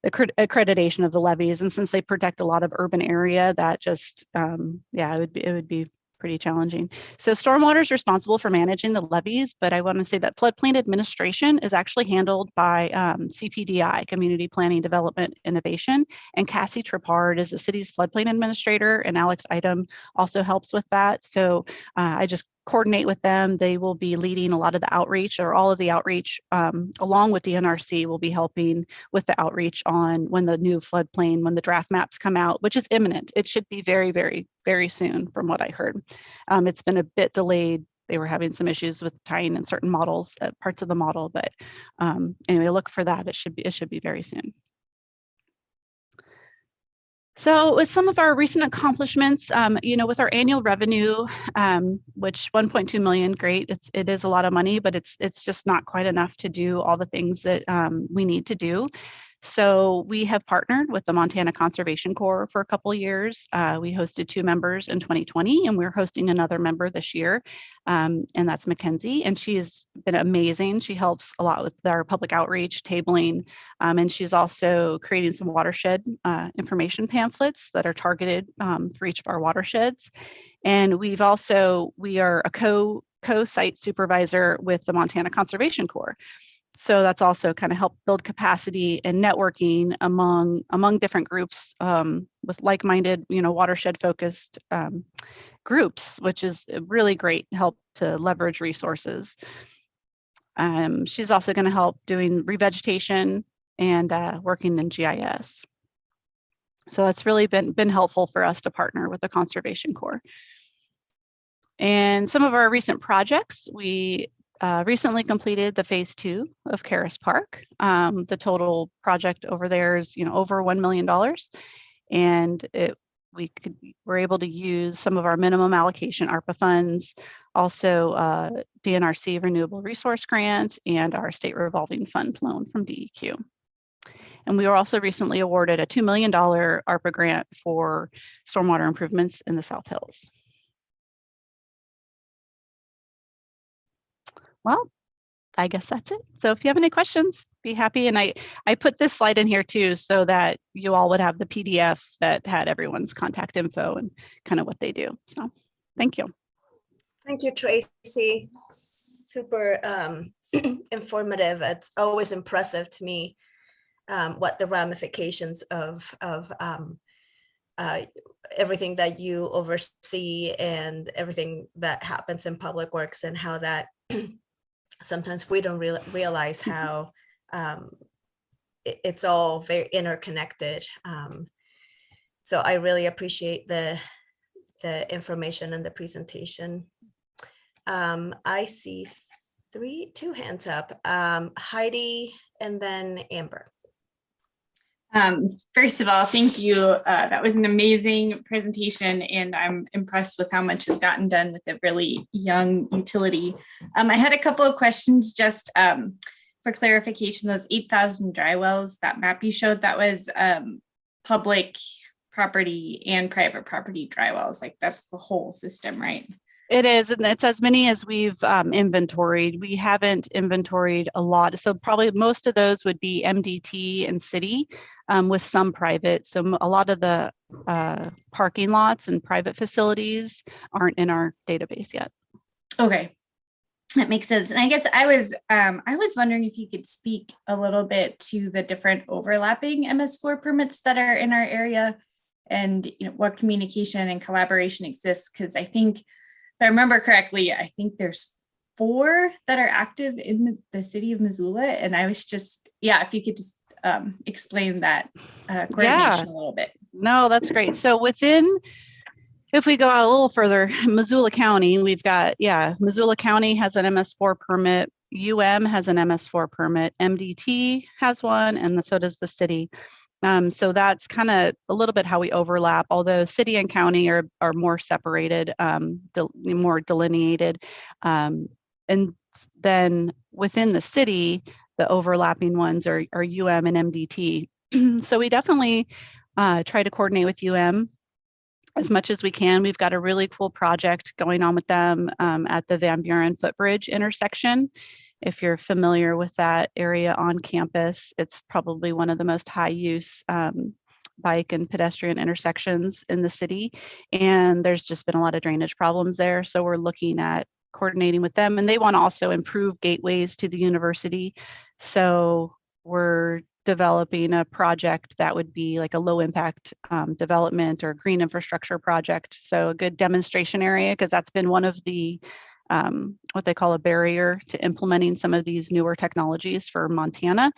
accreditation of the levees. And since they protect a lot of urban area, that just, it would be pretty challenging. So stormwater is responsible for managing the levees, but I want to say that floodplain administration is actually handled by CPDI, Community Planning Development Innovation, and Cassie Tripard is the city's floodplain administrator, and Alex Item also helps with that. So I just coordinate with them. They will be leading a lot of the outreach, or all of the outreach, along with DNRC will be helping with the outreach on when the new floodplain, when the draft maps come out, which is imminent. It should be very, very, very soon from what I heard. It's been a bit delayed. They were having some issues with tying in certain models, parts of the model, but anyway, look for that. It should be very soon. So with some of our recent accomplishments, with our annual revenue, which 1.2 million, great. It is a lot of money, but it's just not quite enough to do all the things that we need to do. So we have partnered with the Montana Conservation Corps for a couple of years. We hosted 2 members in 2020, and we're hosting another member this year, and that's Mackenzie, and she has been amazing. She helps a lot with our public outreach, tabling, and she's also creating some watershed information pamphlets that are targeted for each of our watersheds. And we are a co-site supervisor with the Montana Conservation Corps. So that's also kind of helped build capacity and networking among different groups with like-minded, watershed-focused groups, which is a really great help to leverage resources. She's also going to help doing revegetation and working in GIS. So that's really been helpful for us to partner with the Conservation Corps. And some of our recent projects, we recently completed the phase 2 of Caras Park. The total project over there is, over $1 million, and we were able to use some of our minimum allocation ARPA funds, also DNRC Renewable Resource Grant, and our state revolving fund loan from DEQ. And we were also recently awarded a $2 million ARPA grant for stormwater improvements in the South Hills. Well, I guess that's it. So if you have any questions, be happy. And I put this slide in here too, so that you all would have the PDF that had everyone's contact info and kind of what they do. So thank you. Thank you, Tracy. Super informative. It's always impressive to me what the ramifications of everything that you oversee and everything that happens in public works, and how that sometimes we don't realize how it's all very interconnected. So I really appreciate the information and the presentation. I see two hands up, Heidi and then Amber. First of all, thank you. That was an amazing presentation, and I'm impressed with how much has gotten done with a really young utility. I had a couple of questions just for clarification. Those 8,000 dry wells, that map you showed, that was public property and private property dry wells. Like that's the whole system, right? It is, and it's as many as we've inventoried. We haven't inventoried a lot. So probably most of those would be MDT and city with some private. So a lot of the parking lots and private facilities aren't in our database yet. Okay, that makes sense. And I guess I was wondering if you could speak a little bit to the different overlapping MS4 permits that are in our area, and what communication and collaboration exists, because I think, if I remember correctly, I think there's 4 that are active in the city of Missoula. And I was just, if you could just explain that coordination a little bit. No, that's great. So if we go out a little further, Missoula County, we've got, Missoula County has an MS4 permit, UM has an MS4 permit, MDT has one, and so does the city. So that's kind of a little bit how we overlap, although city and county are more separated, more delineated. And then within the city, the overlapping ones are UM and MDT. So we definitely try to coordinate with UM as much as we can. We've got a really cool project going on with them at the Van Buren Footbridge intersection. If you're familiar with that area on campus, it's probably one of the most high use bike and pedestrian intersections in the city. And there's just been a lot of drainage problems there. So we're looking at coordinating with them, and they want to also improve gateways to the university. So we're developing a project that would be like a low impact development or green infrastructure project. So a good demonstration area, because that's been one of the what they call a barrier to implementing some of these newer technologies for Montana,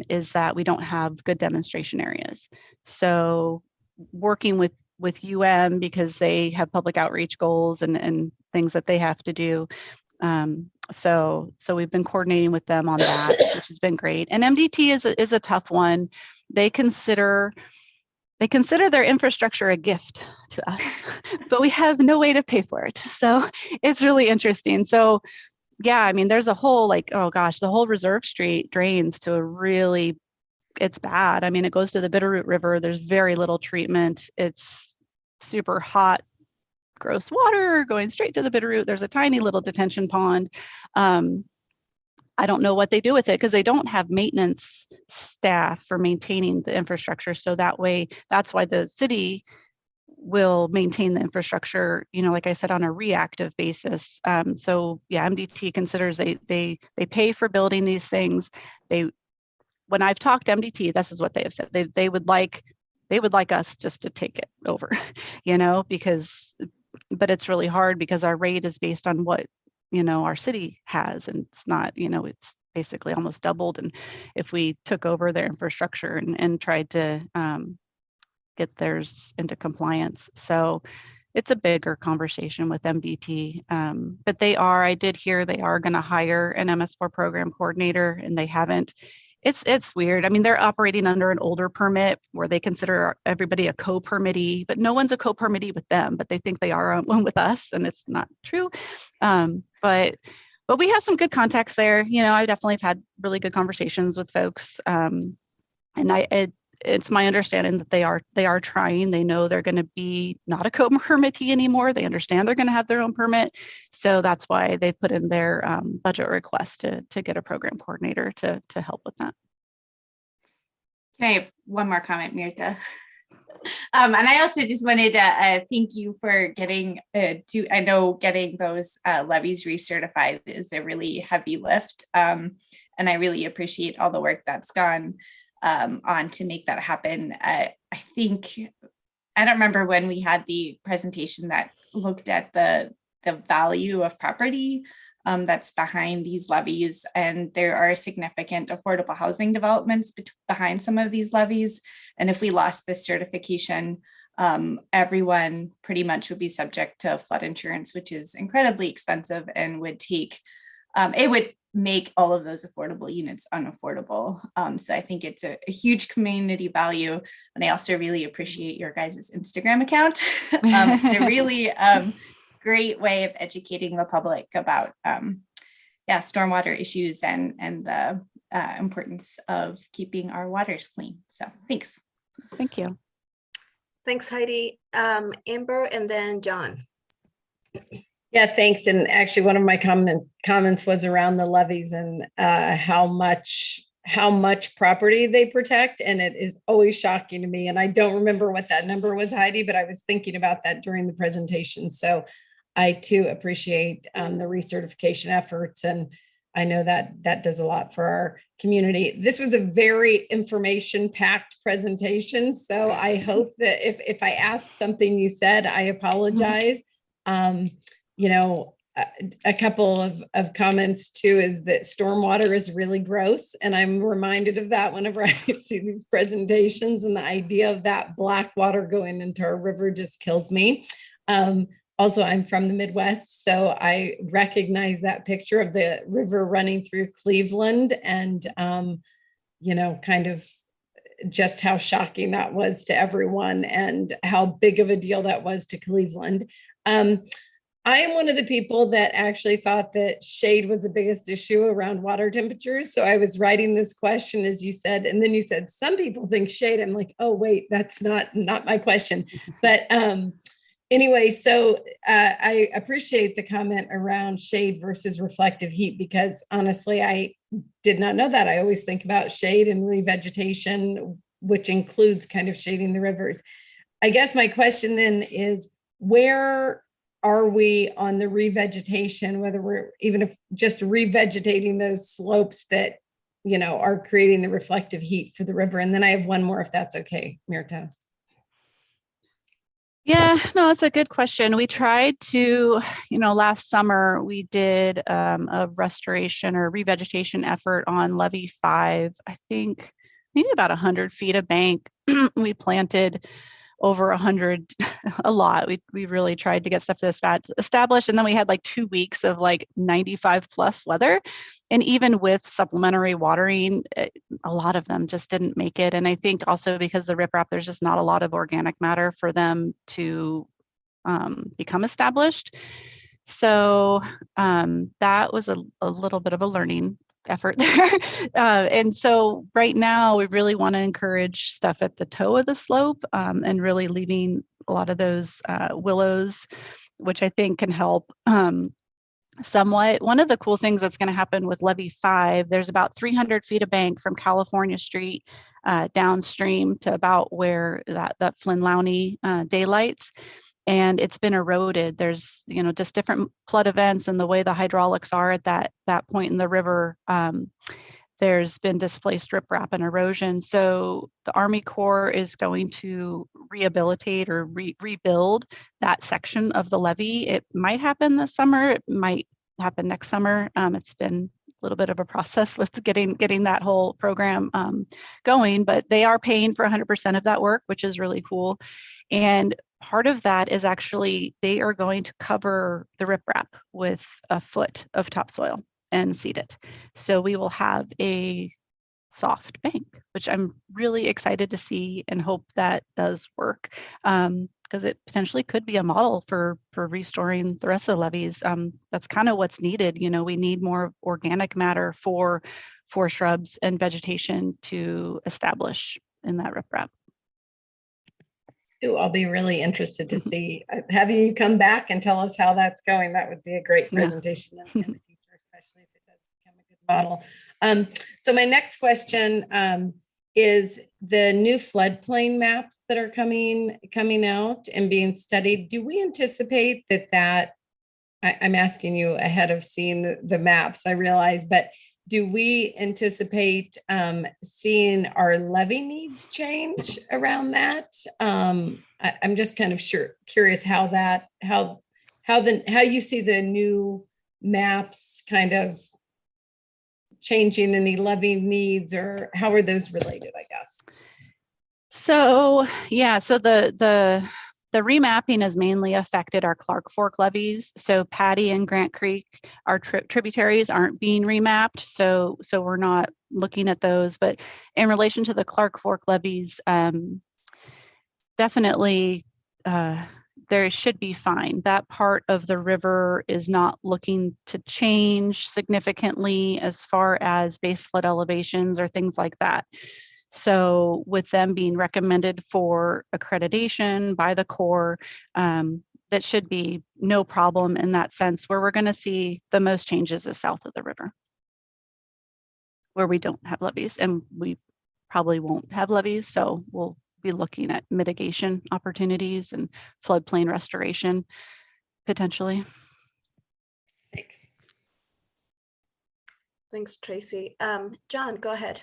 is that we don't have good demonstration areas. So working with UM, because they have public outreach goals and things that they have to do. So we've been coordinating with them on that, which has been great. And MDT is a tough one. They consider their infrastructure a gift to us, but we have no way to pay for it. So it's really interesting. So yeah, I mean, there's a whole oh gosh, the whole Reserve Street drains to a really, it's bad. I mean, it goes to the Bitterroot River. There's very little treatment. It's super hot, gross water going straight to the Bitterroot. There's a tiny little detention pond. I don't know what they do with it because they don't have maintenance staff for maintaining the infrastructure. So that way, that's why the city will maintain the infrastructure, like I said, on a reactive basis. So yeah, MDT considers they pay for building these things. When I've talked to MDT, this is what they have said. They would like us just to take it over, but it's really hard because our rate is based on what our city has, and it's not, it's basically almost doubled. And if we took over their infrastructure and tried to get theirs into compliance. So it's a bigger conversation with MDT. But I did hear they are going to hire an MS4 program coordinator, and they haven't. It's weird. I mean, they're operating under an older permit where they consider everybody a co-permittee, but no one's a co-permittee with them, but they think they are one with us, and it's not true. But we have some good contacts there. I definitely have had really good conversations with folks. And it's my understanding that they are trying. They know they're going to be not a co-permittee anymore. They understand they're going to have their own permit. So that's why they put in their budget request to get a program coordinator to help with that. Can I have one more comment, Mirta? And I also just wanted to thank you for getting, I know getting those levies recertified is a really heavy lift. And I really appreciate all the work that's gone on to make that happen. I think, I don't remember when we had the presentation that looked at the value of property that's behind these levies, and there are significant affordable housing developments behind some of these levies. And if we lost this certification, everyone pretty much would be subject to flood insurance, which is incredibly expensive and would take, it would make all of those affordable units unaffordable. So I think it's a huge community value. And I also really appreciate your guys' Instagram account. It's a really great way of educating the public about stormwater issues and the importance of keeping our waters clean. So thanks. Thank you. Thanks, Heidi. Amber, and then John. Yeah, thanks. And actually, one of my comments was around the levies and how much property they protect. And it is always shocking to me. And I don't remember what that number was, Heidi, but I was thinking about that during the presentation. So I too appreciate the recertification efforts. And I know that does a lot for our community. This was a very information-packed presentation. So I hope that if I asked something you said, I apologize. A couple of comments too is that stormwater is really gross. And I'm reminded of that whenever I see these presentations, and the idea of that black water going into our river just kills me. Also, I'm from the Midwest, so I recognize that picture of the river running through Cleveland, and kind of just how shocking that was to everyone and how big of a deal that was to Cleveland. I am one of the people that actually thought that shade was the biggest issue around water temperatures. So I was writing this question, as you said, and then you said, some people think shade. I'm like, oh, wait, that's not my question. But anyway, so I appreciate the comment around shade versus reflective heat, because honestly, I did not know that. I always think about shade and revegetation, which includes kind of shading the rivers. I guess my question then is, where are we on the revegetation, whether we're even if just revegetating those slopes that, you know, are creating the reflective heat for the river? And then I have one more, if that's okay, Mirta. Yeah, no, that's a good question. We tried to, last summer we did a restoration or revegetation effort on Levee 5. I think maybe about 100 feet of bank. We planted over 100, a lot. We really tried to get stuff to establish. And then we had like 2 weeks of like 95 plus weather. And even with supplementary watering, a lot of them just didn't make it. And I think also because the riprap, there's just not a lot of organic matter for them to become established. So that was a little bit of a learning effort there. And so right now we really want to encourage stuff at the toe of the slope and really leaving a lot of those willows, which I think can help somewhat. One of the cool things that's going to happen with Levee 5, there's about 300 feet of bank from California Street downstream to about where that Flynn Lowney daylights. And it's been eroded. There's, just different flood events and the way the hydraulics are at that point in the river. There's been displaced riprap and erosion. So the Army Corps is going to rehabilitate or rebuild that section of the levee. It might happen this summer. It might happen next summer. It's been a little bit of a process with getting that whole program going, but they are paying for 100% of that work, which is really cool. And part of that is actually they are going to cover the riprap with a foot of topsoil and seed it. So we will have a soft bank, which I'm really excited to see and hope that does work, because it potentially could be a model for restoring the rest of the levees. That's kind of what's needed. We need more organic matter for shrubs and vegetation to establish in that riprap. I'll be really interested to see having you come back and tell us how that's going. That would be a great presentation in the future, especially if it does become a good model. So my next question is the new floodplain maps that are coming out and being studied. Do we anticipate that I'm asking you ahead of seeing the maps, I realize, but do we anticipate seeing our levee needs change around that? I'm just kind of curious how you see the new maps kind of changing any levee needs, or how are those related, I guess? So yeah, so the remapping has mainly affected our Clark Fork levees. So Patty and Grant Creek, our tributaries aren't being remapped. So we're not looking at those. But in relation to the Clark Fork levees, definitely there should be fine. That part of the river is not looking to change significantly as far as base flood elevations or things like that. So with them being recommended for accreditation by the Corps, that should be no problem in that sense. Where we're going to see the most changes is south of the river, where we don't have levees, and we probably won't have levees. So we'll be looking at mitigation opportunities and floodplain restoration potentially. Thanks, Tracy. John, go ahead.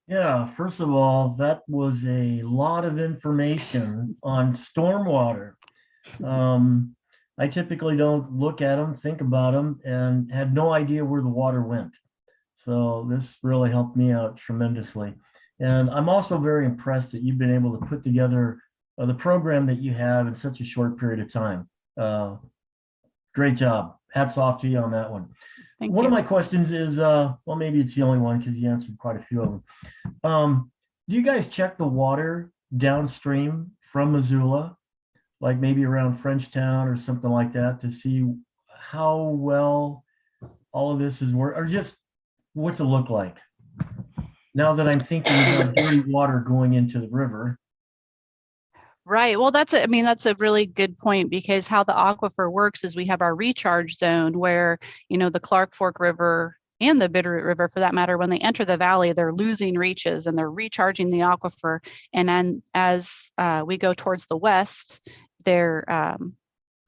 Yeah, first of all, that was a lot of information on stormwater. I typically don't look at them, think about them, and had no idea where the water went. So this really helped me out tremendously. And I'm also very impressed that you've been able to put together the program that you have in such a short period of time. Great job. Hats off to you on that one. One of my questions is, well, maybe it's the only one because you answered quite a few of them. Do you guys check the water downstream from Missoula? Like maybe around Frenchtown or something like that to see how well all of this is work, or just what's it look like? Now that I'm thinking about dirty water going into the river. Right. Well, I mean, that's a really good point, because how the aquifer works is we have our recharge zone where, the Clark Fork River and the Bitterroot River, for that matter, when they enter the valley, they're losing reaches and they're recharging the aquifer. And then as we go towards the west, they're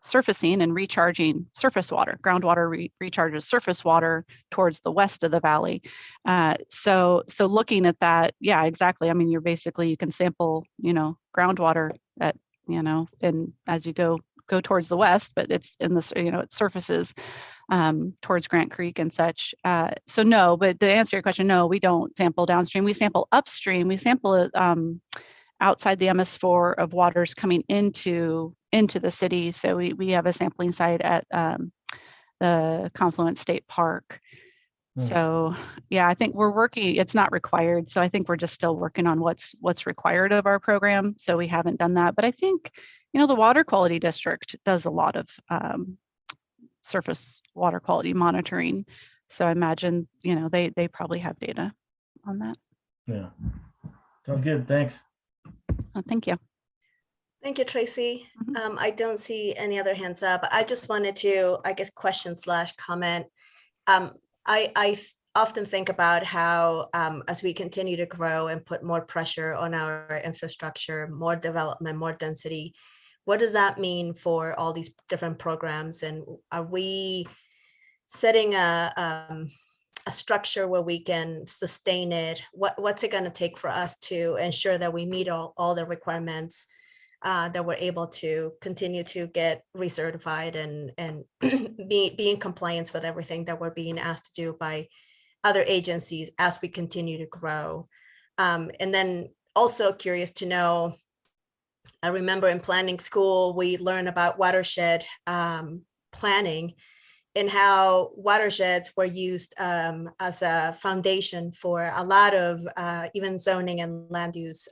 surfacing and recharging surface water. Groundwater recharges surface water towards the west of the valley. So looking at that, yeah, exactly. I mean, you can sample, groundwater at, and as you go towards the west, but it's in this, it surfaces towards Grant Creek and such. So no, but to answer your question, no, we don't sample downstream. We sample upstream. We sample it outside the MS4 of waters coming into the city. So we have a sampling site at the Confluence State Park. So yeah, I think we're working, it's not required. So I think we're just still working on what's required of our program. So we haven't done that. But I think, the Water Quality District does a lot of surface water quality monitoring. So I imagine, they probably have data on that. Yeah. Sounds good. Thanks. Oh, thank you. Thank you, Tracy. I don't see any other hands up. I just wanted to, I guess, question/comment. I often think about how as we continue to grow and put more pressure on our infrastructure, more development, more density, what does that mean for all these different programs? And are we setting a structure where we can sustain it? What's it going to take for us to ensure that we meet all the requirements, that we're able to continue to get recertified and be in compliance with everything that we're being asked to do by other agencies as we continue to grow? And then also curious to know, I remember in planning school, we learned about watershed planning and how watersheds were used as a foundation for a lot of even zoning and land use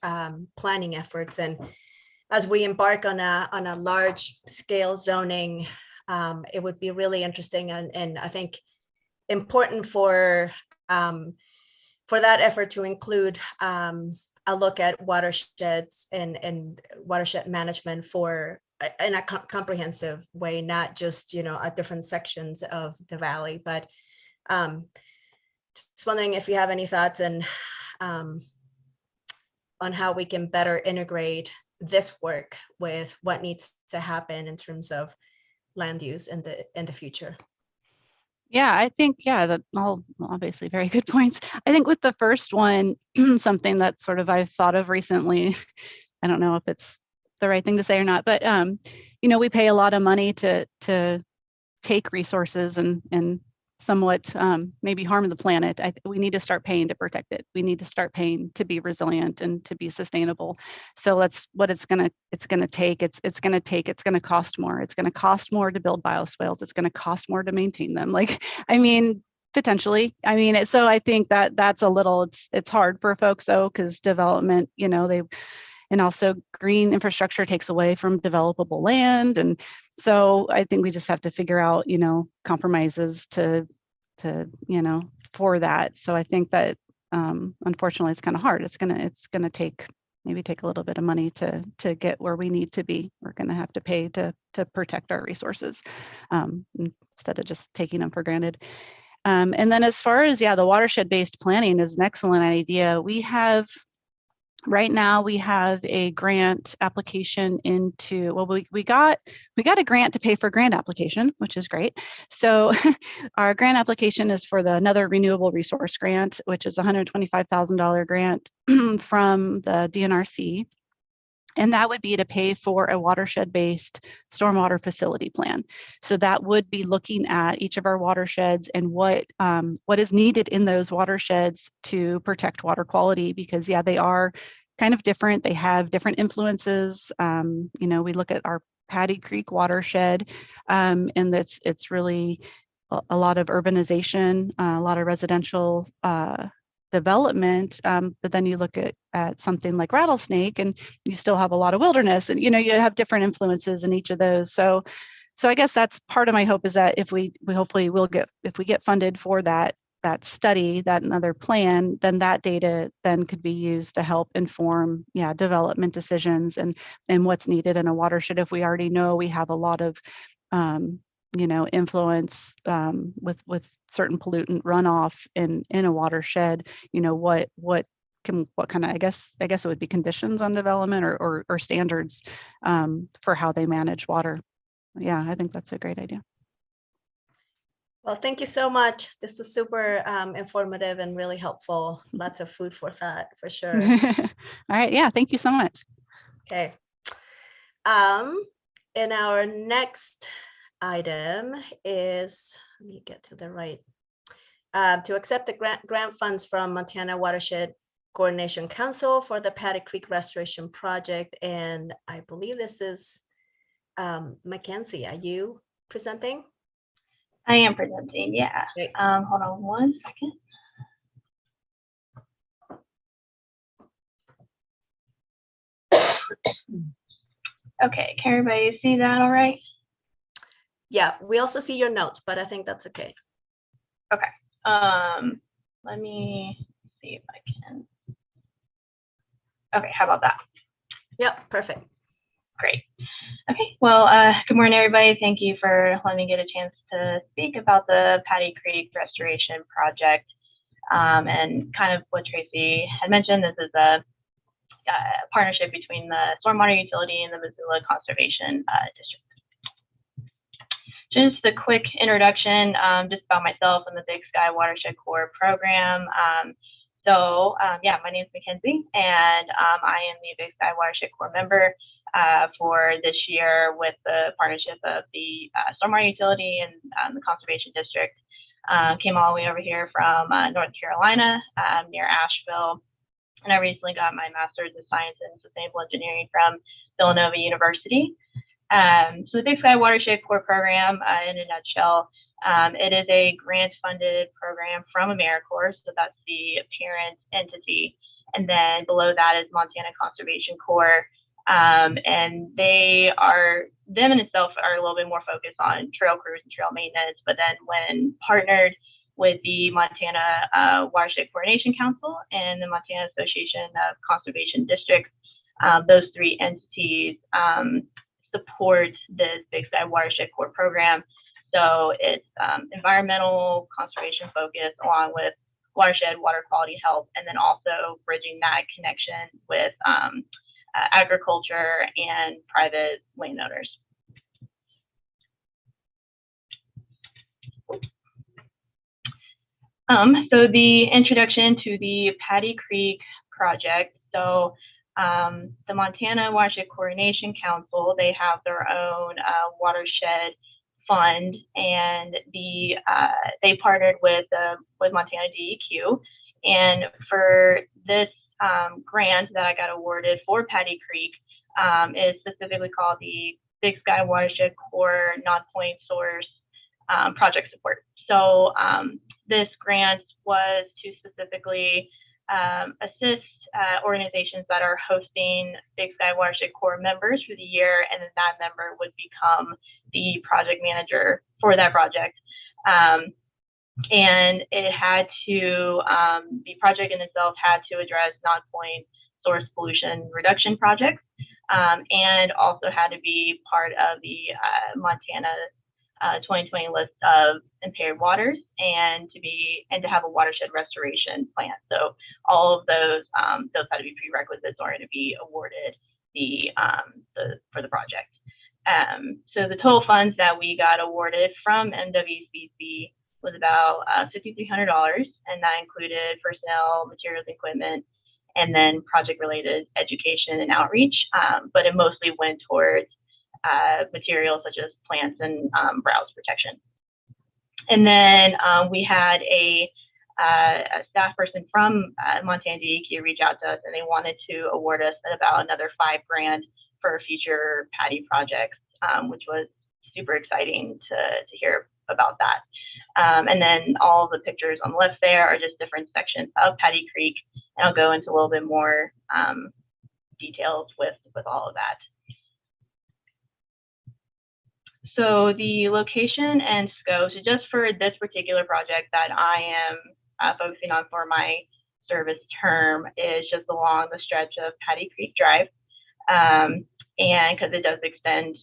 planning efforts. And as we embark on a large scale zoning, it would be really interesting and I think important for that effort to include a look at watersheds and watershed management in a comprehensive way, not just at different sections of the valley. But just wondering if you have any thoughts on how we can better integrate this work with what needs to happen in terms of land use in the future. Yeah, I think, that all obviously very good points. I think with the first one, something that sort of I've thought of recently, I don't know if it's the right thing to say or not, but we pay a lot of money to take resources and somewhat maybe harm the planet. We need to start paying to protect it. We need to start paying to be resilient and to be sustainable. So that's what it's gonna take. It's gonna cost more. It's gonna cost more to build bioswales. It's gonna cost more to maintain them. Potentially. So I think that's a little. It's hard for folks though, because development, and also green infrastructure takes away from developable land. And so I think we just have to figure out, compromises to for that. So I think that unfortunately it's kind of hard. It's gonna take a little bit of money to get where we need to be. We're gonna have to pay to protect our resources instead of just taking them for granted. And then as far as the watershed-based planning is an excellent idea. Right now we have a grant application we got a grant to pay for grant application, which is great. So our grant application is for another renewable resource grant, which is a $125,000 grant from the DNRC. And that would be to pay for a watershed-based stormwater facility plan. So that would be looking at each of our watersheds and what is needed in those watersheds to protect water quality, because they are kind of different. They have different influences. We look at our Patty Creek watershed, and it's really a lot of urbanization, a lot of residential development, but then you look at something like Rattlesnake and you still have a lot of wilderness, and you have different influences in each of those. So I guess that's part of my hope, is that if we hopefully will get, if we get funded for that study, that another plan, then that data then could be used to help inform development decisions and what's needed in a watershed. If we already know we have a lot of influence with certain pollutant runoff in a watershed, what kind of, I guess it would be conditions on development or standards for how they manage water. Yeah, I think that's a great idea. Well, thank you so much. This was super informative and really helpful. Lots of food for thought, for sure. All right. Yeah. Thank you so much. Okay. And our next item is, let me get to the right, to accept the grant funds from Montana Watershed Coordination Council for the Paddy Creek Restoration Project. And I believe this is Mackenzie. Are you presenting? I am presenting, yeah. Great. Hold on one second. Okay, can everybody see that all right? Yeah, we also see your notes, but I think that's okay. Let me see if I can. Okay, how about that? Yep, perfect. Great. Okay, well, good morning, everybody. Thank you for letting me get a chance to speak about the Paddy Creek Restoration Project. And kind of what Tracy had mentioned, this is a partnership between the Stormwater Utility and the Missoula Conservation District. Just a quick introduction, just about myself and the Big Sky Watershed Corps program. Yeah, my name is Mackenzie, and I am the Big Sky Watershed Corps member for this year with the partnership of the Stormwater Utility and the Conservation District. Came all the way over here from North Carolina, near Asheville, and I recently got my Master's of Science in Sustainable Engineering from Villanova University. So the Big Sky Watershed Corps program, in a nutshell, it is a grant-funded program from AmeriCorps, so that's the parent entity, and then below that is Montana Conservation Corps, and them in itself are a little bit more focused on trail crews and trail maintenance, but then when partnered with the Montana Watershed Coordination Council and the Montana Association of Conservation Districts, those three entities support this Big Sky Watershed Corps program. So it's environmental conservation focus along with watershed water quality health, and then also bridging that connection with agriculture and private landowners. So the introduction to the Paddy Creek project. So the Montana Watershed Coordination Council, they have their own watershed fund, and they partnered with Montana DEQ, and for this grant that I got awarded for Paddy Creek is specifically called the Big Sky Watershed Corps Non-Point Source Project Support. So this grant was to specifically assist organizations that are hosting Big Sky Watershed Corps members for the year, and then that member would become the project manager for that project. And it had to, the project in itself had to address non-point source pollution reduction projects, and also had to be part of the Montana 2020 list of impaired waters, and to have a watershed restoration plan. So all of those had to be prerequisites in order to be awarded for the project. So the total funds that we got awarded from MWCC was about $5,300, and that included personnel, materials, equipment, and then project-related education and outreach. But it mostly went towards materials such as plants and browse protection. And then we had a staff person from Montana DEQ reach out to us, and they wanted to award us about another $5,000 for future Paddy projects, which was super exciting to hear about that. And then all the pictures on the left there are just different sections of Patty Creek, and I'll go into a little bit more details with all of that. So the location and scope, so just for this particular project that I am focusing on for my service term, is just along the stretch of Patty Creek Drive. And because it does extend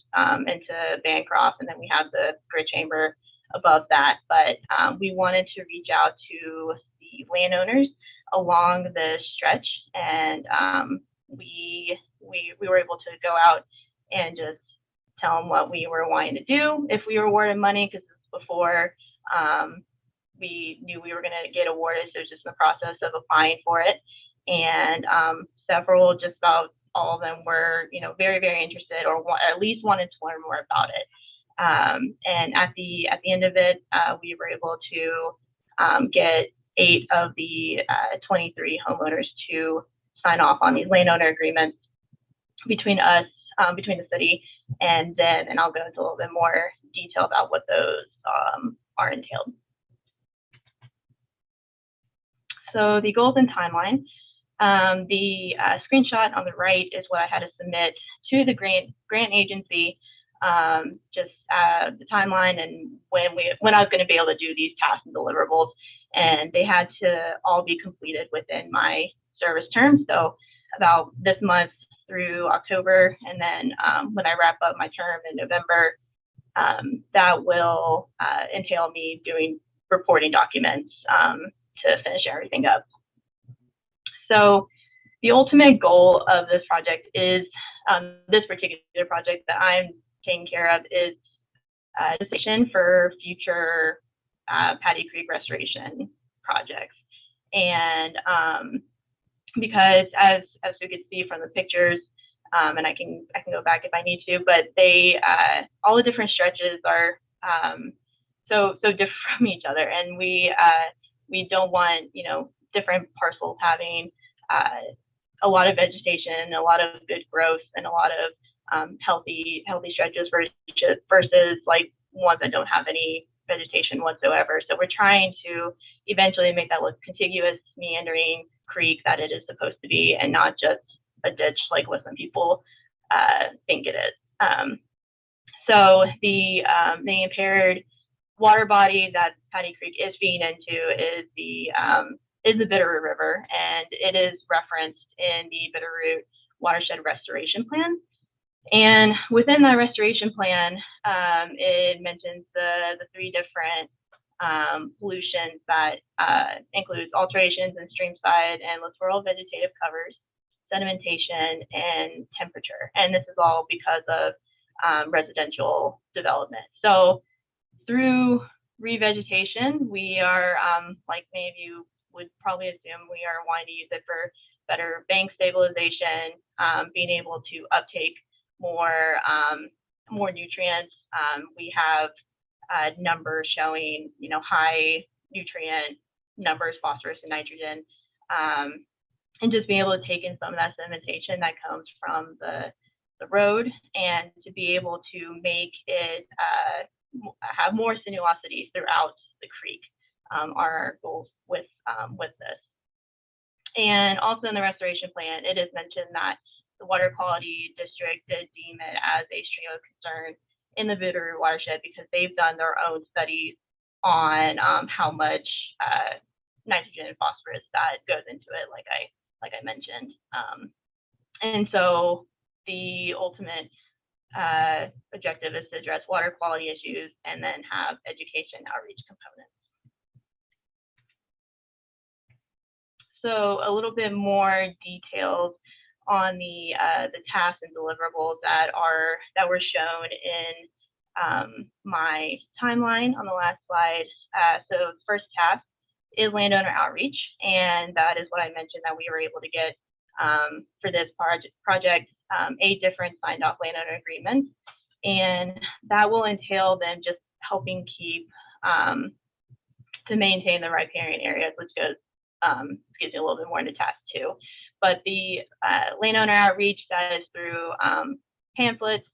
into Bancroft, and then we have the grid chamber above that. But we wanted to reach out to the landowners along the stretch, and we were able to go out and just tell them what we were wanting to do if we were awarded money, because before we knew we were going to get awarded, so it was just in the process of applying for it. And several, just about all of them, were very, very interested, or at least wanted to learn more about it. And at the end of it, we were able to get 8 of the 23 homeowners to sign off on these landowner agreements between us, between the city and them, and I'll go into a little bit more detail about what those are entailed. So the goals and timeline. The screenshot on the right is what I had to submit to the grant agency, just the timeline and when I was going to be able to do these tasks and deliverables, and they had to all be completed within my service term. So about this month through October, and then when I wrap up my term in November, that will entail me doing reporting documents to finish everything up. So the ultimate goal of this project is, this particular project that I'm taking care of, is a decision for future Patty Creek restoration projects. And because as you can see from the pictures, and I can go back if I need to, but they all the different stretches are so different from each other, and we don't want different parcels having a lot of vegetation, a lot of good growth, and a lot of healthy stretches versus like ones that don't have any vegetation whatsoever. So we're trying to eventually make that look contiguous, meandering creek that it is supposed to be, and not just a ditch like what some people think it is. So the impaired water body that Patty Creek is feeding into is the Bitterroot River, and it is referenced in the Bitterroot Watershed Restoration Plan. And within that restoration plan, it mentions the 3 different pollutions that includes alterations in streamside and littoral vegetative covers, sedimentation, and temperature. And this is all because of residential development. So through revegetation, we are, like many of you would probably assume, we are wanting to use it for better bank stabilization, being able to uptake more nutrients. We have numbers showing high nutrient numbers, phosphorus and nitrogen, and just being able to take in some of that sedimentation that comes from the road, and to be able to make it have more sinuosity throughout the creek are our goals with this. And also in the restoration plan, it is mentioned that the Water Quality District did deem it as a stream of concern in the Bitterroot watershed, because they've done their own studies on how much nitrogen and phosphorus that goes into it, like I mentioned. And so the ultimate objective is to address water quality issues and then have education outreach components. So a little bit more details on the tasks and deliverables that were shown in my timeline on the last slide. So the first task is landowner outreach, and that is what I mentioned, that we were able to get for this project 8 different signed off landowner agreements, and that will entail them just helping keep to maintain the riparian areas, which goes gives you a little bit more into task 2. But the landowner outreach, that is through pamphlets,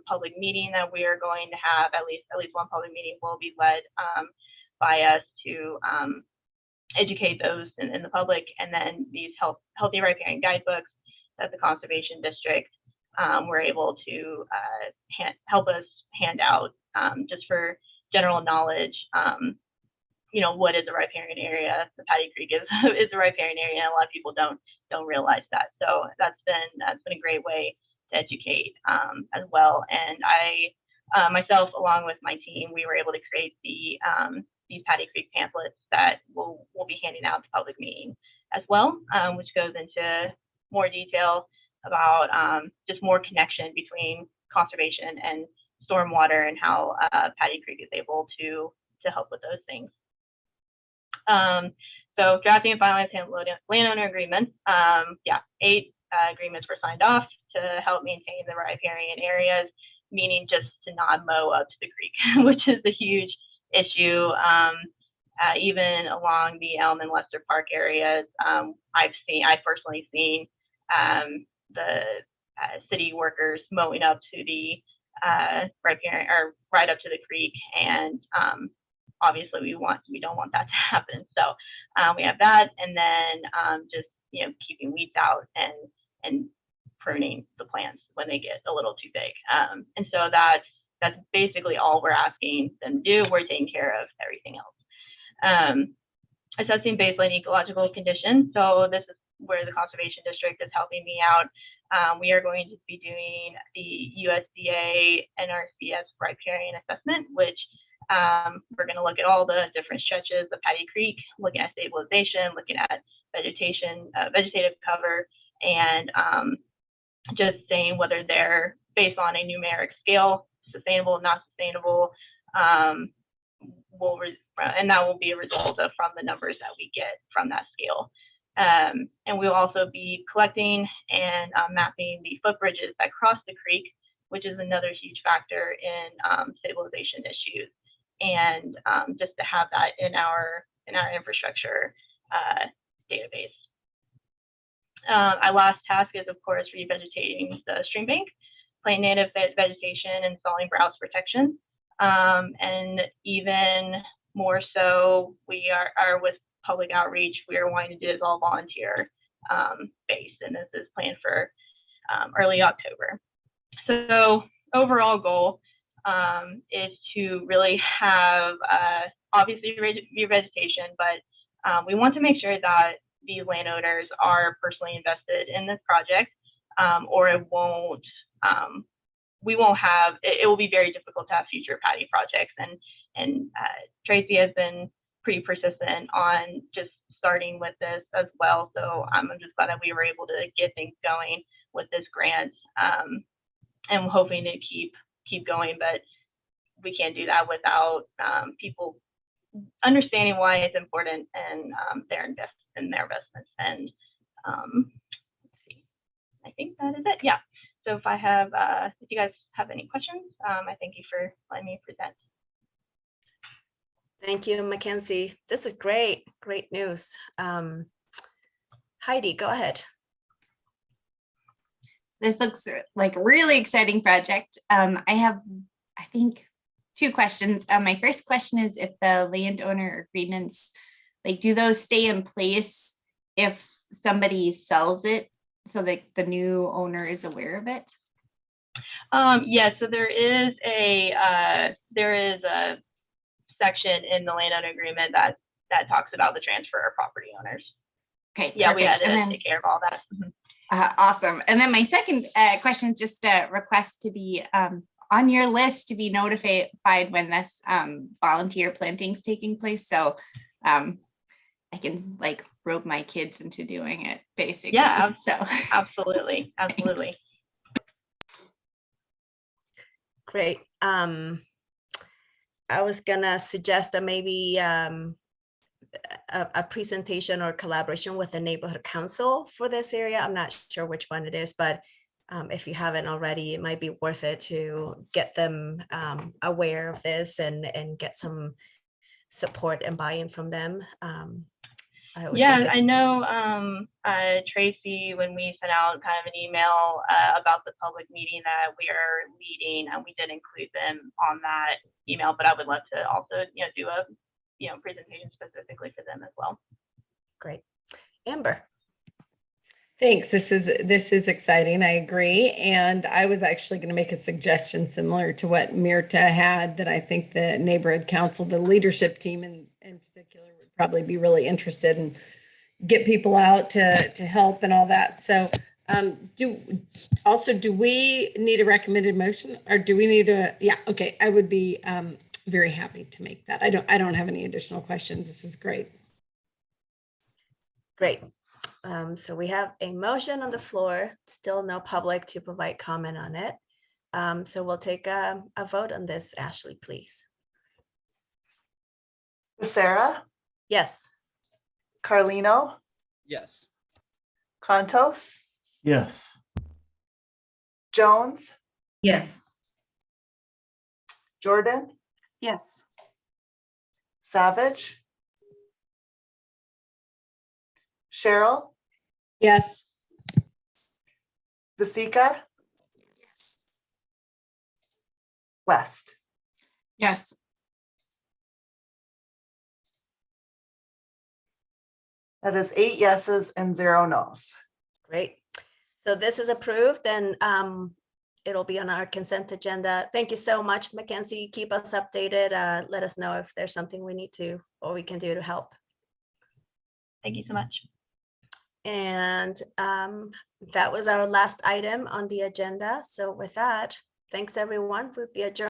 public meeting that we are going to have. At least one public meeting will be led by us to educate those in the public, and then these healthy riparian guidebooks that the conservation district were able to help us hand out, just for general knowledge. You know, what is a riparian area? The Patty Creek is a riparian area, and a lot of people don't realize that. So that's been a great way to educate as well. And I myself, along with my team, we were able to create these Patty Creek pamphlets that we'll be handing out to public meeting as well, which goes into more detail about just more connection between conservation and stormwater, and how Patty Creek is able to help with those things. So drafting and finalizing landowner agreements. 8 agreements were signed off to help maintain the riparian areas, meaning just to not mow up to the creek, which is a huge issue. Even along the Elm and Lester Park areas, I've personally seen the city workers mowing up to the riparian, or right up to the creek, and obviously we don't want that to happen. So we have that, and then just keeping weeds out and pruning the plants when they get a little too big. And so that's basically all we're asking them to do. We're taking care of everything else. Assessing baseline ecological conditions. So this is where the Conservation District is helping me out. We are going to be doing the USDA NRCS riparian assessment, which we're going to look at all the different stretches of Patty Creek, looking at stabilization, looking at vegetation, vegetative cover, and just saying whether they're based on a numeric scale, sustainable, not sustainable, and that will be a result from the numbers that we get from that scale. And we'll also be collecting and mapping the footbridges that cross the creek, which is another huge factor in stabilization issues. And just to have that in our infrastructure database. Our last task is, of course, revegetating the stream bank, plant native vegetation, installing browse protection, and even more so, we are with public outreach. We are wanting to do this all volunteer based, and this is planned for early October. So overall goal is to really have obviously revegetation, but we want to make sure that these landowners are personally invested in this project, or it won't. We won't have. It will be very difficult to have future Patty projects, and Tracy has been pretty persistent on just starting with this as well. So I'm just glad that we were able to get things going with this grant, and I'm hoping to keep going. But we can't do that without people understanding why it's important, and their investments. And let's see, I think that is it. Yeah. So if you guys have any questions, I thank you for letting me present. Thank you, Mackenzie. This is great news. Heidi, go ahead. This looks like a really exciting project. I have, I think, 2 questions. My first question is if the landowner agreements, do those stay in place if somebody sells it so that the new owner is aware of it? Yeah, so there is a section in the landowner agreement that talks about the transfer of property owners. Okay. Yeah, perfect. we had to take care of all that. Awesome. And then my second question is just a request to be on your list to be notified when this volunteer planting is taking place. So I can rope my kids into doing it, basically. Yeah, so absolutely. Thanks. Great. I was gonna suggest that maybe a presentation or collaboration with the neighborhood council for this area. I'm not sure which one it is, but if you haven't already, it might be worth it to get them aware of this and get some support and buy-in from them. I always Yeah, think it- I know Tracy, when we sent out kind of an email about the public meeting that we are leading, and we did include them on that email, but I would love to also, do a, presentation specifically for them as well. Great. Amber. Thanks. This is exciting. I agree. And I was actually going to make a suggestion similar to what Mirta had, that I think the neighborhood council, the leadership team in particular, would probably be really interested and get people out to help and all that. So do we need a recommended motion, or do we need a, yeah, okay. I would be very happy to make that. I don't have any additional questions. This is great. Great. So we have a motion on the floor, still no public to provide comment on it. So we'll take a vote on this. Ashley, please. Becerra, Yes. Carlino, Yes. Contos, Yes. Jones, Yes. Jordan, Yes. Savage, Cheryl, Yes. Vasika, West. Yes. That is 8 yeses and 0 nos. Great. So this is approved, and it'll be on our consent agenda. Thank you so much, Mackenzie. Keep us updated. Let us know if there's something we need to, or we can do to help. Thank you so much. And that was our last item on the agenda. So with that, thanks everyone. We'll be adjourned.